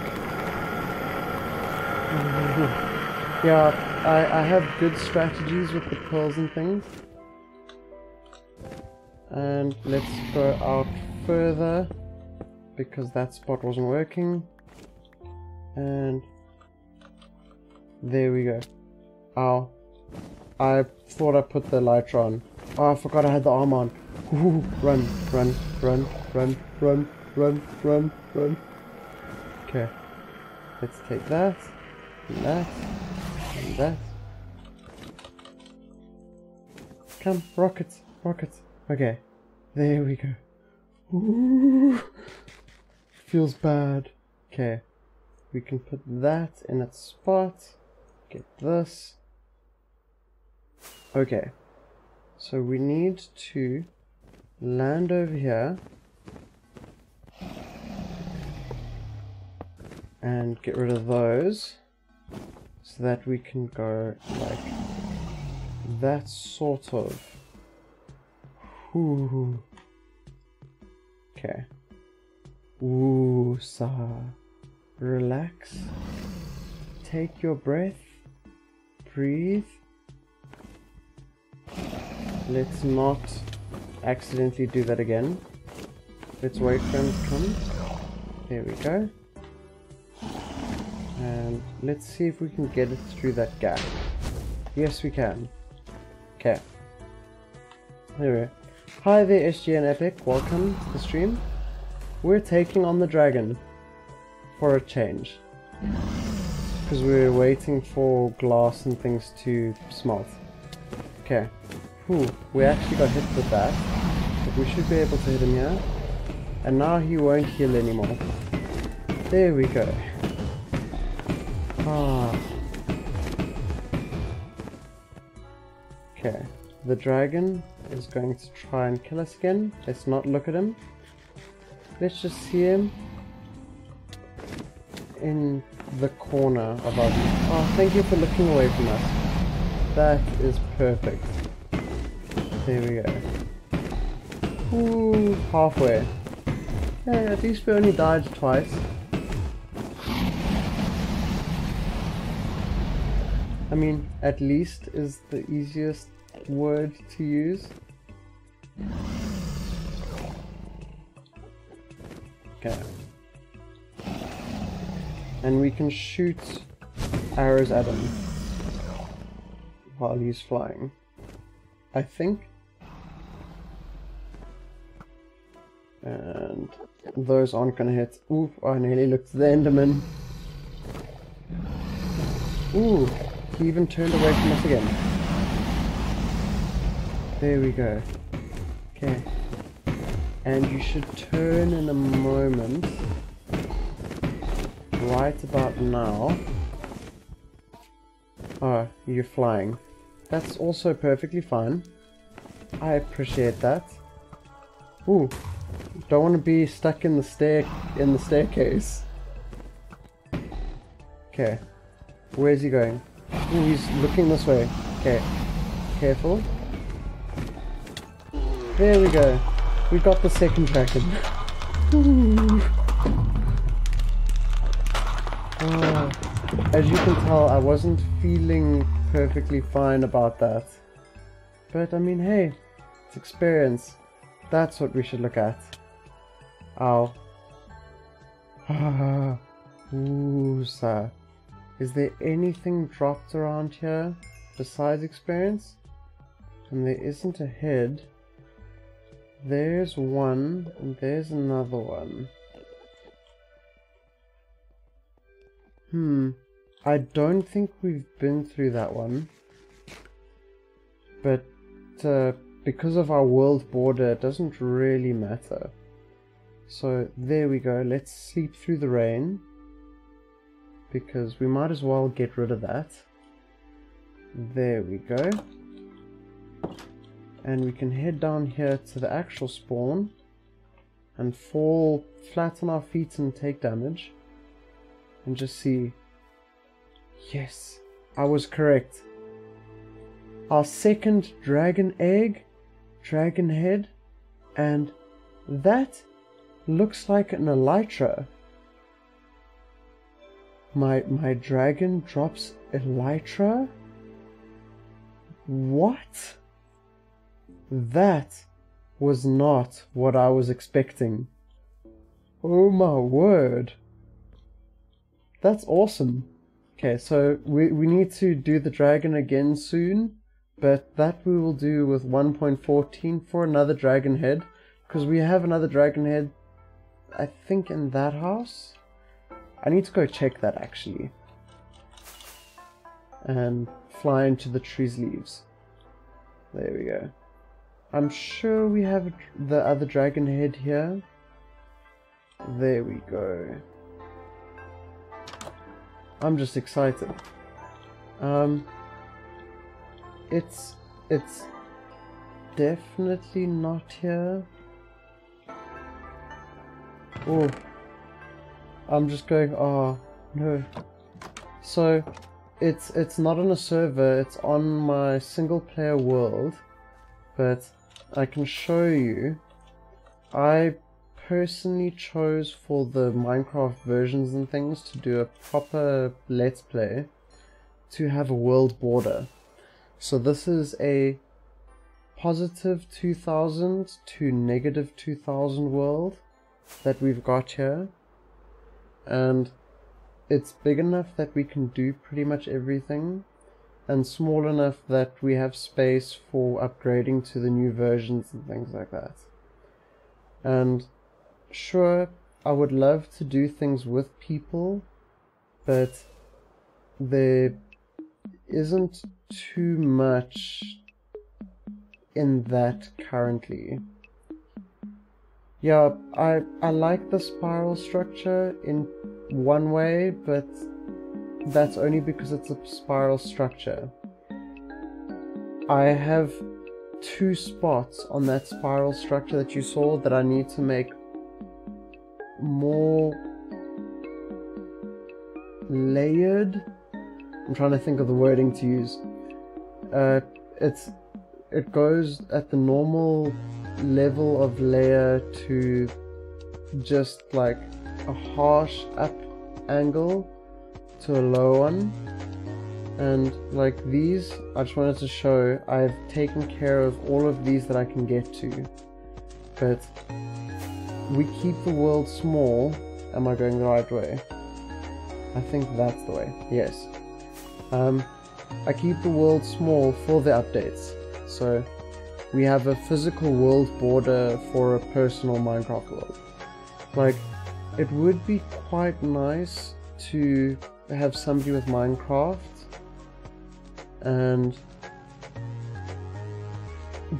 Yeah, I have good strategies with the pearls and things. And let's go out further because that spot wasn't working. And there we go. Ow. I thought I put the elytra on. Oh, I forgot I had the arm on. Ooh, run, run, run, run, run, run, run, run. Okay. Let's take that, and that, and that. Come, rockets, rockets. Okay, there we go. Ooh, feels bad. Okay, we can put that in its spot. Get this. Okay, so we need to land over here and get rid of those so that we can go like that sort of. Ooh. Okay. Ooh, sa. Relax. Take your breath. Breathe. Let's not accidentally do that again. Let's wait for him to come. There we go. And let's see if we can get it through that gap. Yes, we can. Okay. There we go. Hi there, SG and Epic. Welcome to the stream. We're taking on the dragon for a change. Because we're waiting for glass and things to smelt. Okay. Whew, we actually got hit with that. But we should be able to hit him here. And now he won't heal anymore. There we go. Ah. Okay. The dragon is going to try and kill us again. Let's not look at him. Let's just see him in the corner of our view. Oh, thank you for looking away from us. That is perfect. There we go. Ooh, halfway. Yeah, at least we only died twice. I mean, at least is the easiest word to use. Okay. And we can shoot arrows at him while he's flying, I think. And those aren't gonna hit. Ooh, I nearly looked at the Enderman. Ooh, he even turned away from us again. There we go. Okay. And you should turn in a moment. Right about now. Oh, you're flying. That's also perfectly fine. I appreciate that. Ooh. Don't want to be stuck in the staircase. Okay. Where's he going? Ooh, he's looking this way. Okay. Careful. There we go. We got the second dragon. Oh, as you can tell, I wasn't feeling perfectly fine about that. But I mean, hey, it's experience. That's what we should look at. Ow. Ooh, sir. Is there anything dropped around here besides experience? And there isn't a head. There's one, and there's another one. I don't think we've been through that one. But because of our world border, it doesn't really matter. So there we go. Let's sleep through the rain, because we might as well get rid of that. There we go. And we can head down here to the actual spawn and fall flat on our feet and take damage. And just see. Yes, I was correct. Our second dragon egg, dragon head, and that looks like an elytra. My dragon drops elytra? What? That was not what I was expecting. Oh my word. That's awesome. Okay, so we need to do the dragon again soon, but that we will do with 1.14 for another dragon head, because we have another dragon head, I think, in that house. I need to go check that actually. And fly into the tree's leaves. There we go. I'm sure we have the other dragon head here. There we go. I'm just excited. It's definitely not here. Oh, I'm just going, oh no. So it's not on a server, it's on my single player world, but I can show you. I personally chose for the Minecraft versions and things to do a proper let's play to have a world border. So this is a positive 2000 to negative 2000 world that we've got here, and it's big enough that we can do pretty much everything, and small enough that we have space for upgrading to the new versions and things like that. And sure, I would love to do things with people, but there isn't too much in that currently. Yeah, I like the spiral structure in one way, but that's only because it's a spiral structure. I have 2 spots on that spiral structure that you saw that I need to make more layered. I'm trying to think of the wording to use. It goes at the normal level of layer to just like a harsh up angle to a low one, and like these, I just wanted to show I've taken care of all of these that I can get to, but we keep the world small. Am I going the right way? I think that's the way, yes. I keep the world small for the updates, so we have a physical world border for a personal Minecraft world. Like, it would be quite nice to have somebody with Minecraft and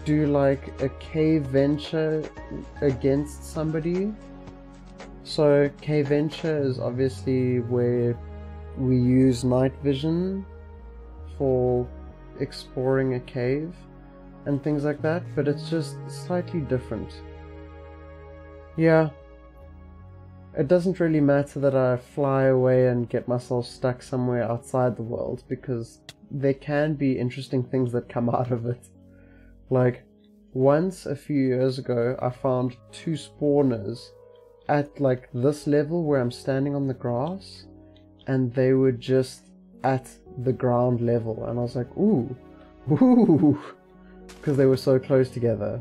do like a cave venture against somebody. So cave venture is obviously where we use night vision for exploring a cave and things like that, but it's just slightly different. Yeah, it doesn't really matter that I fly away and get myself stuck somewhere outside the world, because there can be interesting things that come out of it. Like, once a few years ago I found 2 spawners at like this level where I'm standing on the grass, and they were just at the ground level, and I was like, ooh, because they were so close together.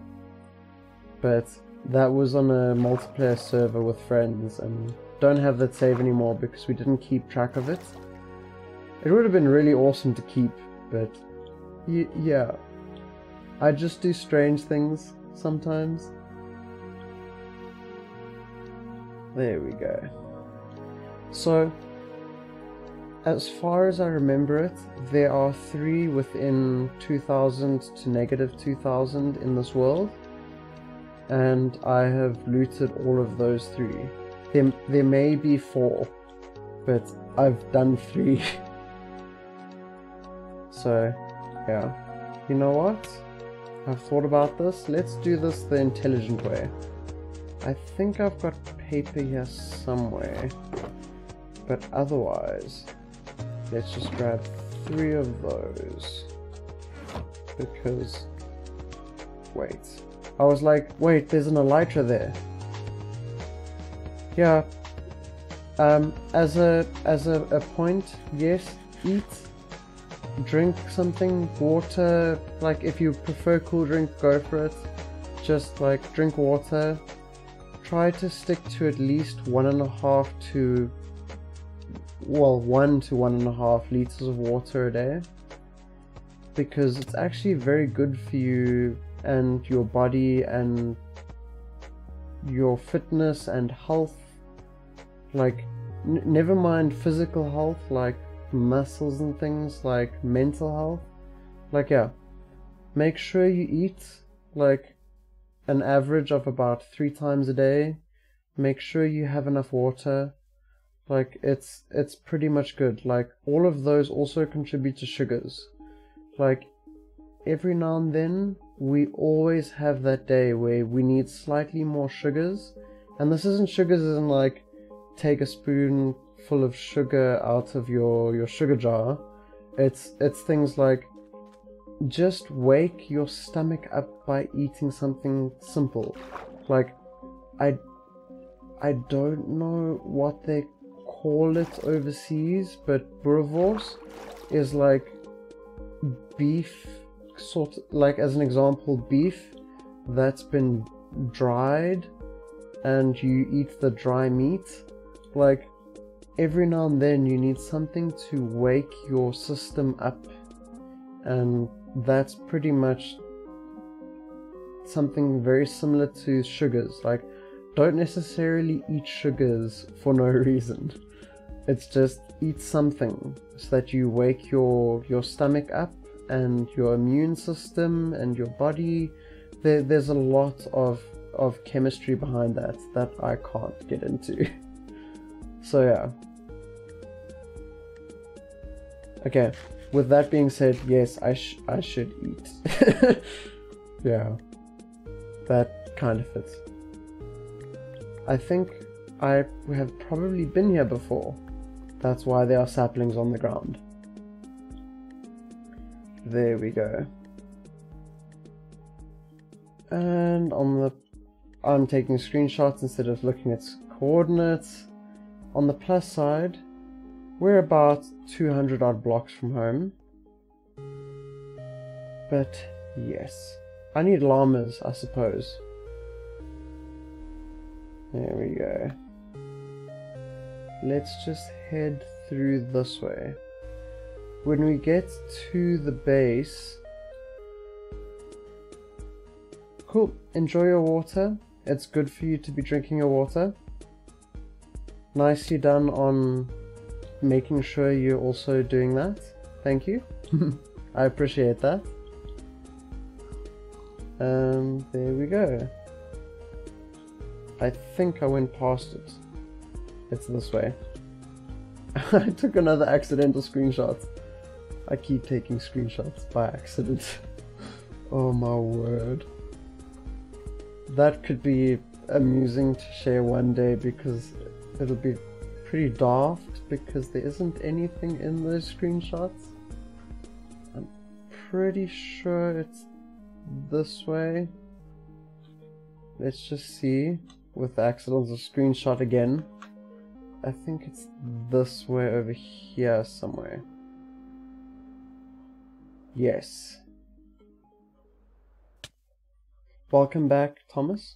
But that was on a multiplayer server with friends, and don't have that save anymore because we didn't keep track of it. It would have been really awesome to keep, but yeah, I just do strange things sometimes. There we go. So, as far as I remember it, there are 3 within 2000 to negative 2000 in this world, and I have looted all of those 3. There may be 4, but I've done 3. So, yeah. You know what? I've thought about this. Let's do this the intelligent way. I think I've got paper here somewhere, but otherwise, let's just grab 3 of those, because, wait, I was like, wait, there's an elytra there. Yeah, as a point, yes, eat, drink something, water, like if you prefer cool drink, go for it, just like drink water. Try to stick to at least 1.5 to 1 to 1.5 liters of water a day, because it's actually very good for you and your body and your fitness and health. Like, never mind physical health, like muscles and things, like mental health. Like, yeah, make sure you eat like an average of about 3 times a day. Make sure you have enough water. Like, it's pretty much good. Like, all of those also contribute to sugars. Like, every now and then we always have that day where we need slightly more sugars, and this isn't sugars as in like take a spoon full of sugar out of your sugar jar. It's things like just wake your stomach up by eating something simple. Like, I don't know what they call it overseas, but boerewors is like beef sort of, like as an example, beef that's been dried and you eat the dry meat, like every now and then you need something to wake your system up, and that's pretty much something very similar to sugars. Like, don't necessarily eat sugars for no reason. It's just eat something so that you wake your stomach up and your immune system and your body. There's a lot of chemistry behind that I can't get into. So yeah. Okay, with that being said, yes, I should eat. Yeah, that kind of fits. I think I have probably been here before. That's why there are saplings on the ground. There we go. And I'm taking screenshots instead of looking at coordinates. On the plus side, we're about 200 odd blocks from home. But yes, I need llamas, I suppose. There we go. Let's just head through this way. When we get to the base... Cool, enjoy your water. It's good for you to be drinking your water. Nicely done on making sure you're also doing that. Thank you. I appreciate that. There we go. I think I went past it. It's this way. I took another accidental screenshot. I keep taking screenshots by accident. Oh my word. That could be amusing to share one day, because it'll be pretty daft because there isn't anything in those screenshots. I'm pretty sure it's this way. Let's just see with the accidental screenshot again. I think it's this way over here somewhere. Yes. Welcome back, Thomas.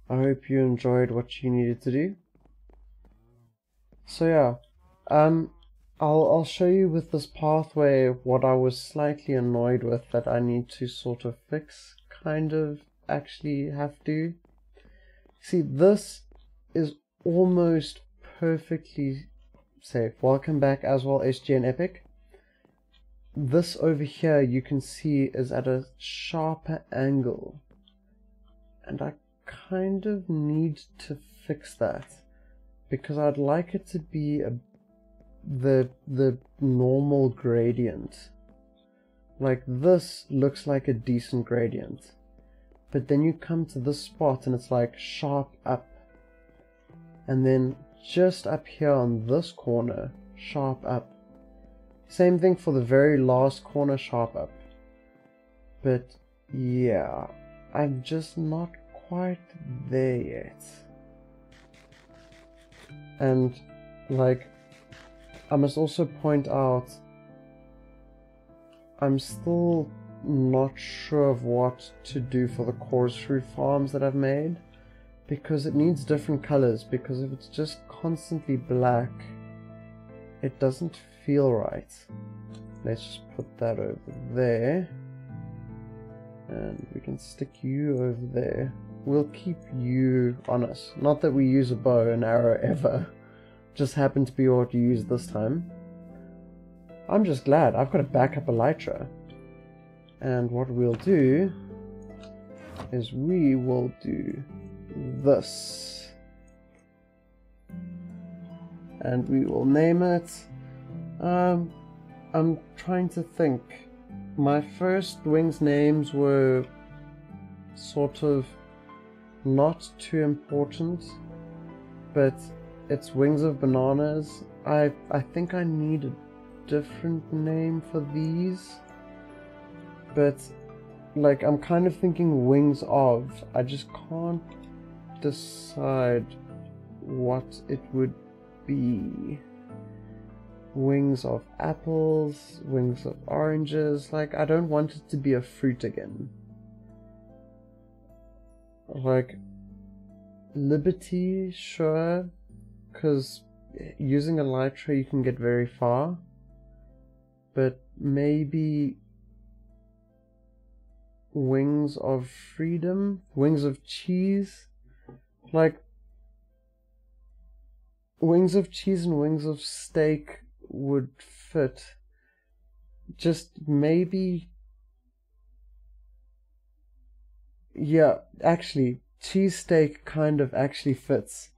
I hope you enjoyed what you needed to do. So yeah, I'll show you with this pathway what I was slightly annoyed with that I need to sort of fix, kind of actually have to. See, this is almost perfectly safe. Welcome back as well, SG and Epic. This over here you can see is at a sharper angle, and I kind of need to fix that because I'd like it to be the normal gradient. Like, this looks like a decent gradient, but then you come to this spot and it's like sharp up, and then just up here on this corner, sharp up. Same thing for the very last corner, sharp up. But yeah, I'm just not quite there yet. And like, I must also point out, I'm still not sure of what to do for the chorus fruit farms that I've made, because it needs different colors, because if it's just constantly black, it doesn't feel right. Let's just put that over there, and we can stick you over there. We'll keep you on us. Not that we use a bow and arrow ever, just happened to be what you used this time. I'm just glad I've got a backup elytra. And what we'll do is we will do this, and we will name it. I'm trying to think. My first wings names were sort of not too important, but it's Wings of Bananas. I think I need a different name for these, but like, I'm kind of thinking Wings of. I just can't decide what it would be. wings of apples, wings of oranges. Like, I don't want it to be a fruit again. Like, liberty, sure, because using elytra you can get very far, but maybe wings of freedom, wings of cheese, like wings of cheese and wings of steak would fit. Just maybe, yeah, actually cheese steak kind of actually fits.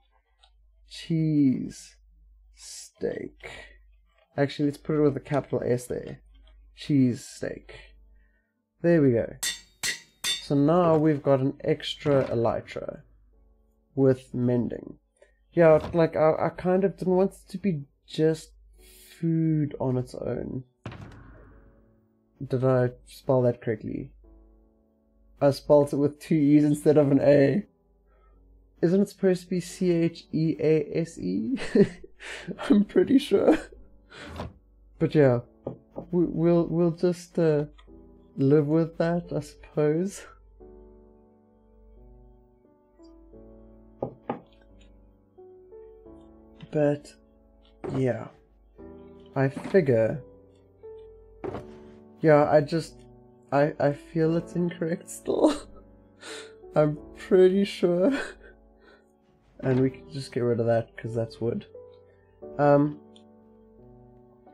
Cheese steak. Actually, let's put it with a capital S there. Cheese steak. There we go. So now we've got an extra elytra with mending. Yeah, like I kind of didn't want it to be just food on its own. Did I spell that correctly? I spelled it with 2 E's instead of an A. Isn't it supposed to be C-H-E-A-S-E? I'm pretty sure. But yeah, we'll just live with that, I suppose. But yeah, I figure. Yeah, I feel it's incorrect still. I'm pretty sure. And we can just get rid of that because that's wood.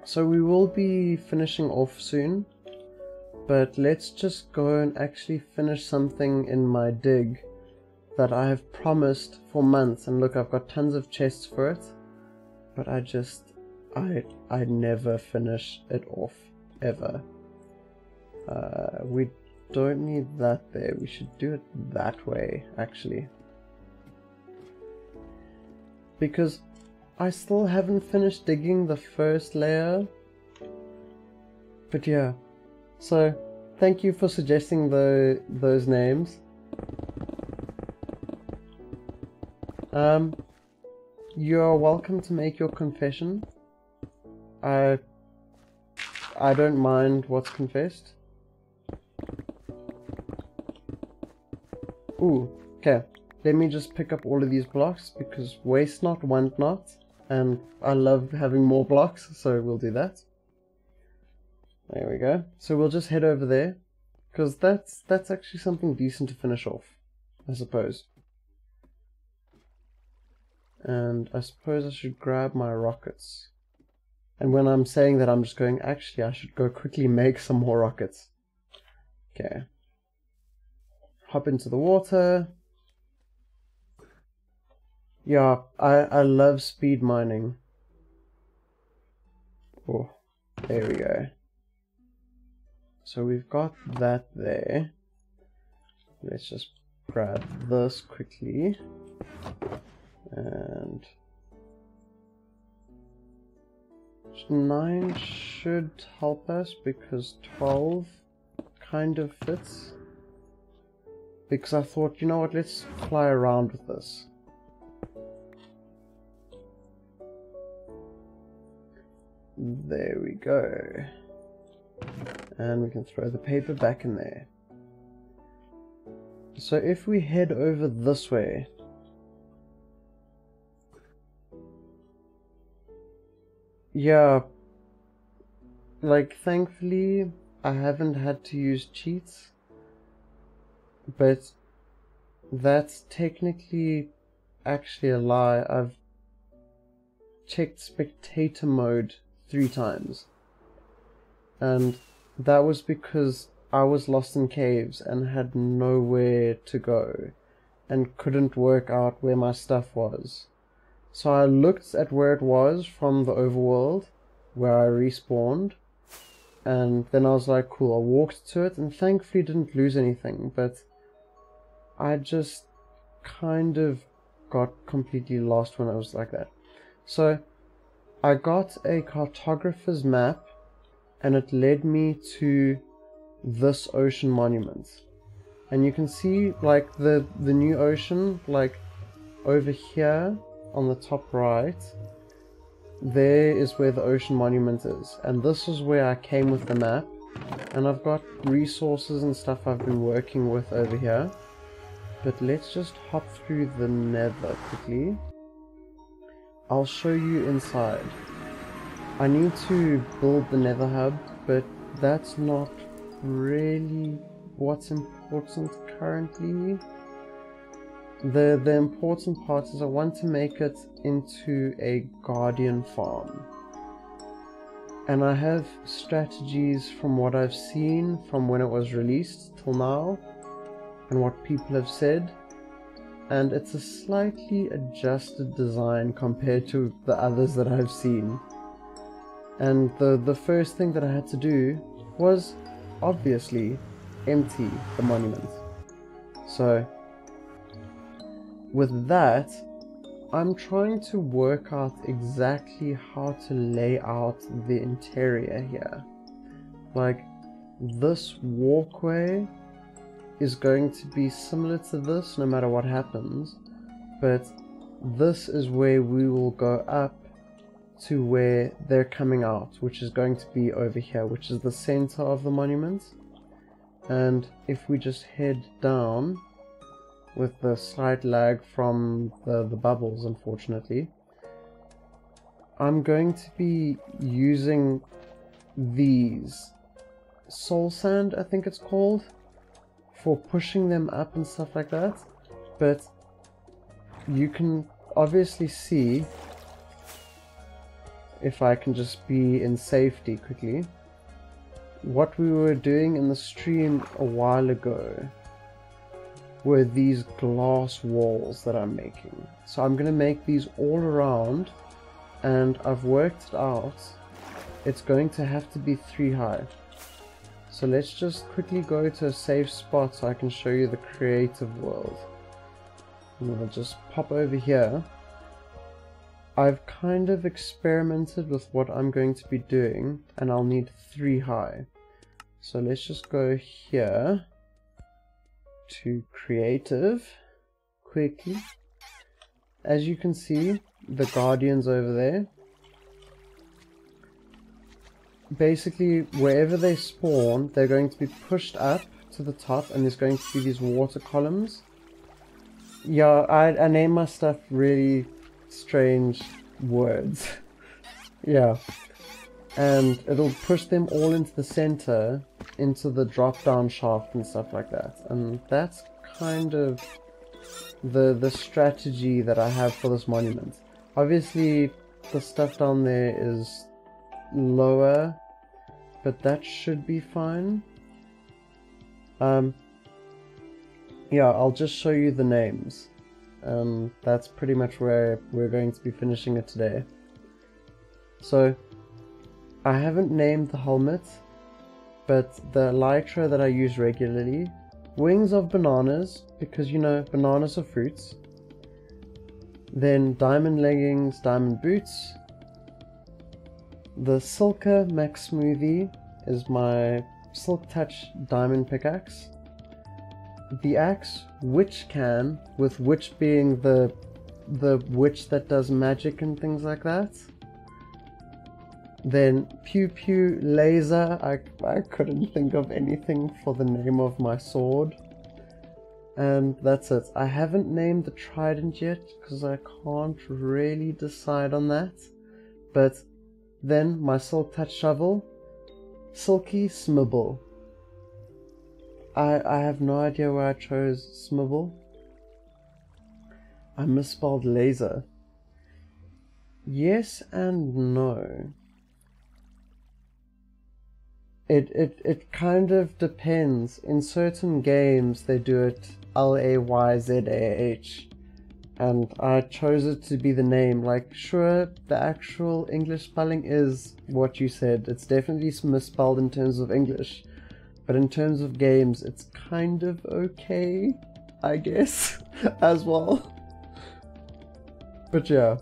So we will be finishing off soon, but let's just go and actually finish something in my dig that I have promised for months. And look, I've got tons of chests for it, but I never finish it off, ever. We don't need that there. We should do it that way, actually. Because I still haven't finished digging the first layer. But yeah. So, thank you for suggesting those names. You are welcome to make your confession. I don't mind what's confessed. Ooh, okay. Let me just pick up all of these blocks, because waste not, want not, and I love having more blocks, so we'll do that. There we go. So we'll just head over there, because that's actually something decent to finish off, I suppose. And I suppose I should grab my rockets. And when I'm saying that, I'm just going, actually, I should go quickly make some more rockets. Okay. Hop into the water. Yeah, I love speed mining. Oh, there we go. So we've got that there. Let's just grab this quickly. And 9 should help us because 12 kind of fits. Because I thought, you know what, let's fly around with this. There we go. And we can throw the paper back in there. So if we head over this way, yeah, like thankfully I haven't had to use cheats, but that's technically actually a lie. I've checked spectator mode 3 times, and that was because I was lost in caves and had nowhere to go and couldn't work out where my stuff was. So I looked at where it was from the overworld where I respawned, and then I was like, cool, I walked to it and thankfully didn't lose anything, but I just kind of got completely lost when I was like that. So I got a cartographer's map and it led me to this ocean monument. And you can see like the new ocean like over here on the top right. there is where the ocean monument is, and this is where I came with the map, and I've got resources and stuff I've been working with over here. But let's just hop through the nether quickly. I'll show you inside. I need to build the nether hub, but that's not really what's important currently. The important part is I want to make it into a guardian farm. And I have strategies from what I've seen from when it was released till now, and what people have said, and it's a slightly adjusted design compared to the others that I've seen. And the first thing that I had to do was obviously empty the monument. So with that, I'm trying to work out exactly how to lay out the interior here. Like, this walkway is going to be similar to this no matter what happens, but this is where we will go up to where they're coming out, which is going to be over here, which is the center of the monument. And if we just head down, with the slight lag from the bubbles, unfortunately, I'm going to be using these soul sand, I think it's called, for pushing them up and stuff like that. But you can obviously see, if I can just be in safety quickly, what we were doing in the stream a while ago were these glass walls that I'm making. So I'm going to make these all around, and I've worked it out. It's going to have to be 3 high. So let's just quickly go to a safe spot so I can show you the creative world. And I'll just pop over here. I've kind of experimented with what I'm going to be doing, and I'll need 3 high. So let's just go here to creative quickly. As you can see, the guardians over there, basically wherever they spawn, they're going to be pushed up to the top, and there's going to be these water columns. Yeah, I name my stuff really strange words. Yeah, and it'll push them all into the center, into the drop down shaft and stuff like that. And that's kind of the strategy that I have for this monument. Obviously the stuff down there is lower, but that should be fine. Yeah, I'll just show you the names. That's pretty much where we're going to be finishing it today. So I haven't named the helmet, but the elytra that I use regularly, wings of bananas, because you know bananas are fruits, then diamond leggings, diamond boots. The Silka Max Smoothie is my Silk Touch diamond pickaxe. The axe Witch Can, with witch being the witch that does magic and things like that. Then Pew Pew Laser, I couldn't think of anything for the name of my sword. And that's it. I haven't named the trident yet because I can't really decide on that. But then my Silk Touch shovel, Silky Smibble. I have no idea why I chose Smibble. I misspelled laser. Yes and no. It kind of depends. In certain games they do it Layzah, and I chose it to be the name. Like, sure, the actual English spelling is what you said. It's definitely misspelled in terms of English, but in terms of games it's kind of okay, I guess, as well. But yeah,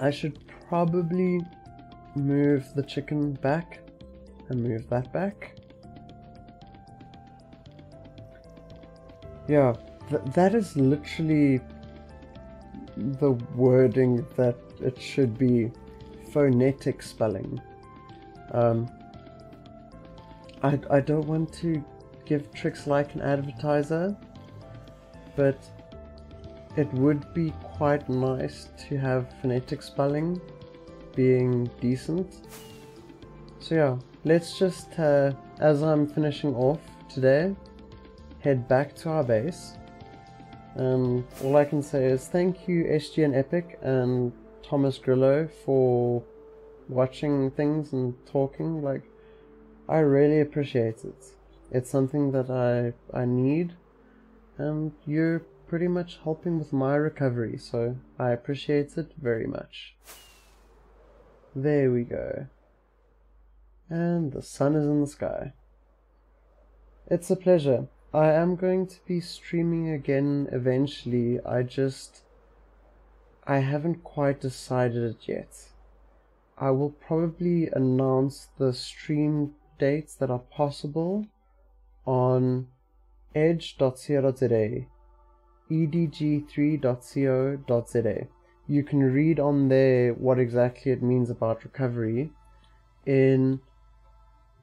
I should probably move the chicken back and move that back. Yeah, that is literally the wording that it should be phonetic spelling. I don't want to give tricks like an advertiser, but it would be quite nice to have phonetic spelling being decent. So yeah, let's just, as I'm finishing off today, head back to our base. All I can say is thank you SG and Epic and Thomas Grillo for watching things and talking. Like, I really appreciate it. It's something that I need, and you're pretty much helping with my recovery, so I appreciate it very much. There we go. And the sun is in the sky. It's a pleasure. I am going to be streaming again eventually. I haven't quite decided it yet. I will probably announce the stream dates that are possible on edg3za, edg3za. You can read on there what exactly it means about recovery. In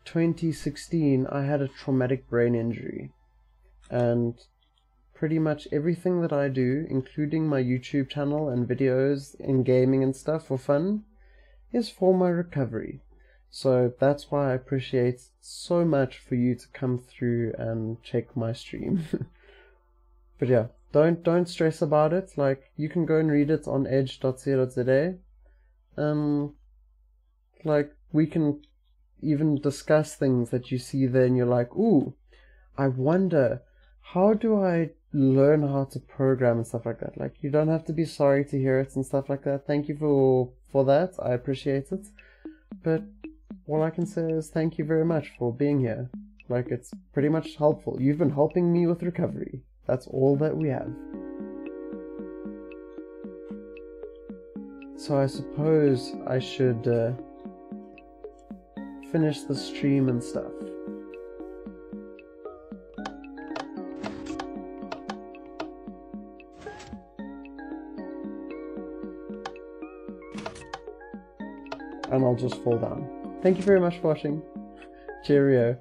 2016, I had a traumatic brain injury, and pretty much everything that I do, including my YouTube channel and videos in gaming and stuff for fun, is for my recovery. So that's why I appreciate so much for you to come through and check my stream. But yeah, don't stress about it. Like, you can go and read it on edg3za. Like, we can even discuss things that you see there and you're like, ooh, I wonder, how do I learn how to program and stuff like that? Like, you don't have to be sorry to hear it and stuff like that. Thank you for that. I appreciate it. But all I can say is thank you very much for being here. Like, it's pretty much helpful. You've been helping me with recovery. That's all that we have. So I suppose I should finish the stream and stuff. And I'll just fall down. Thank you very much for watching. Cheerio.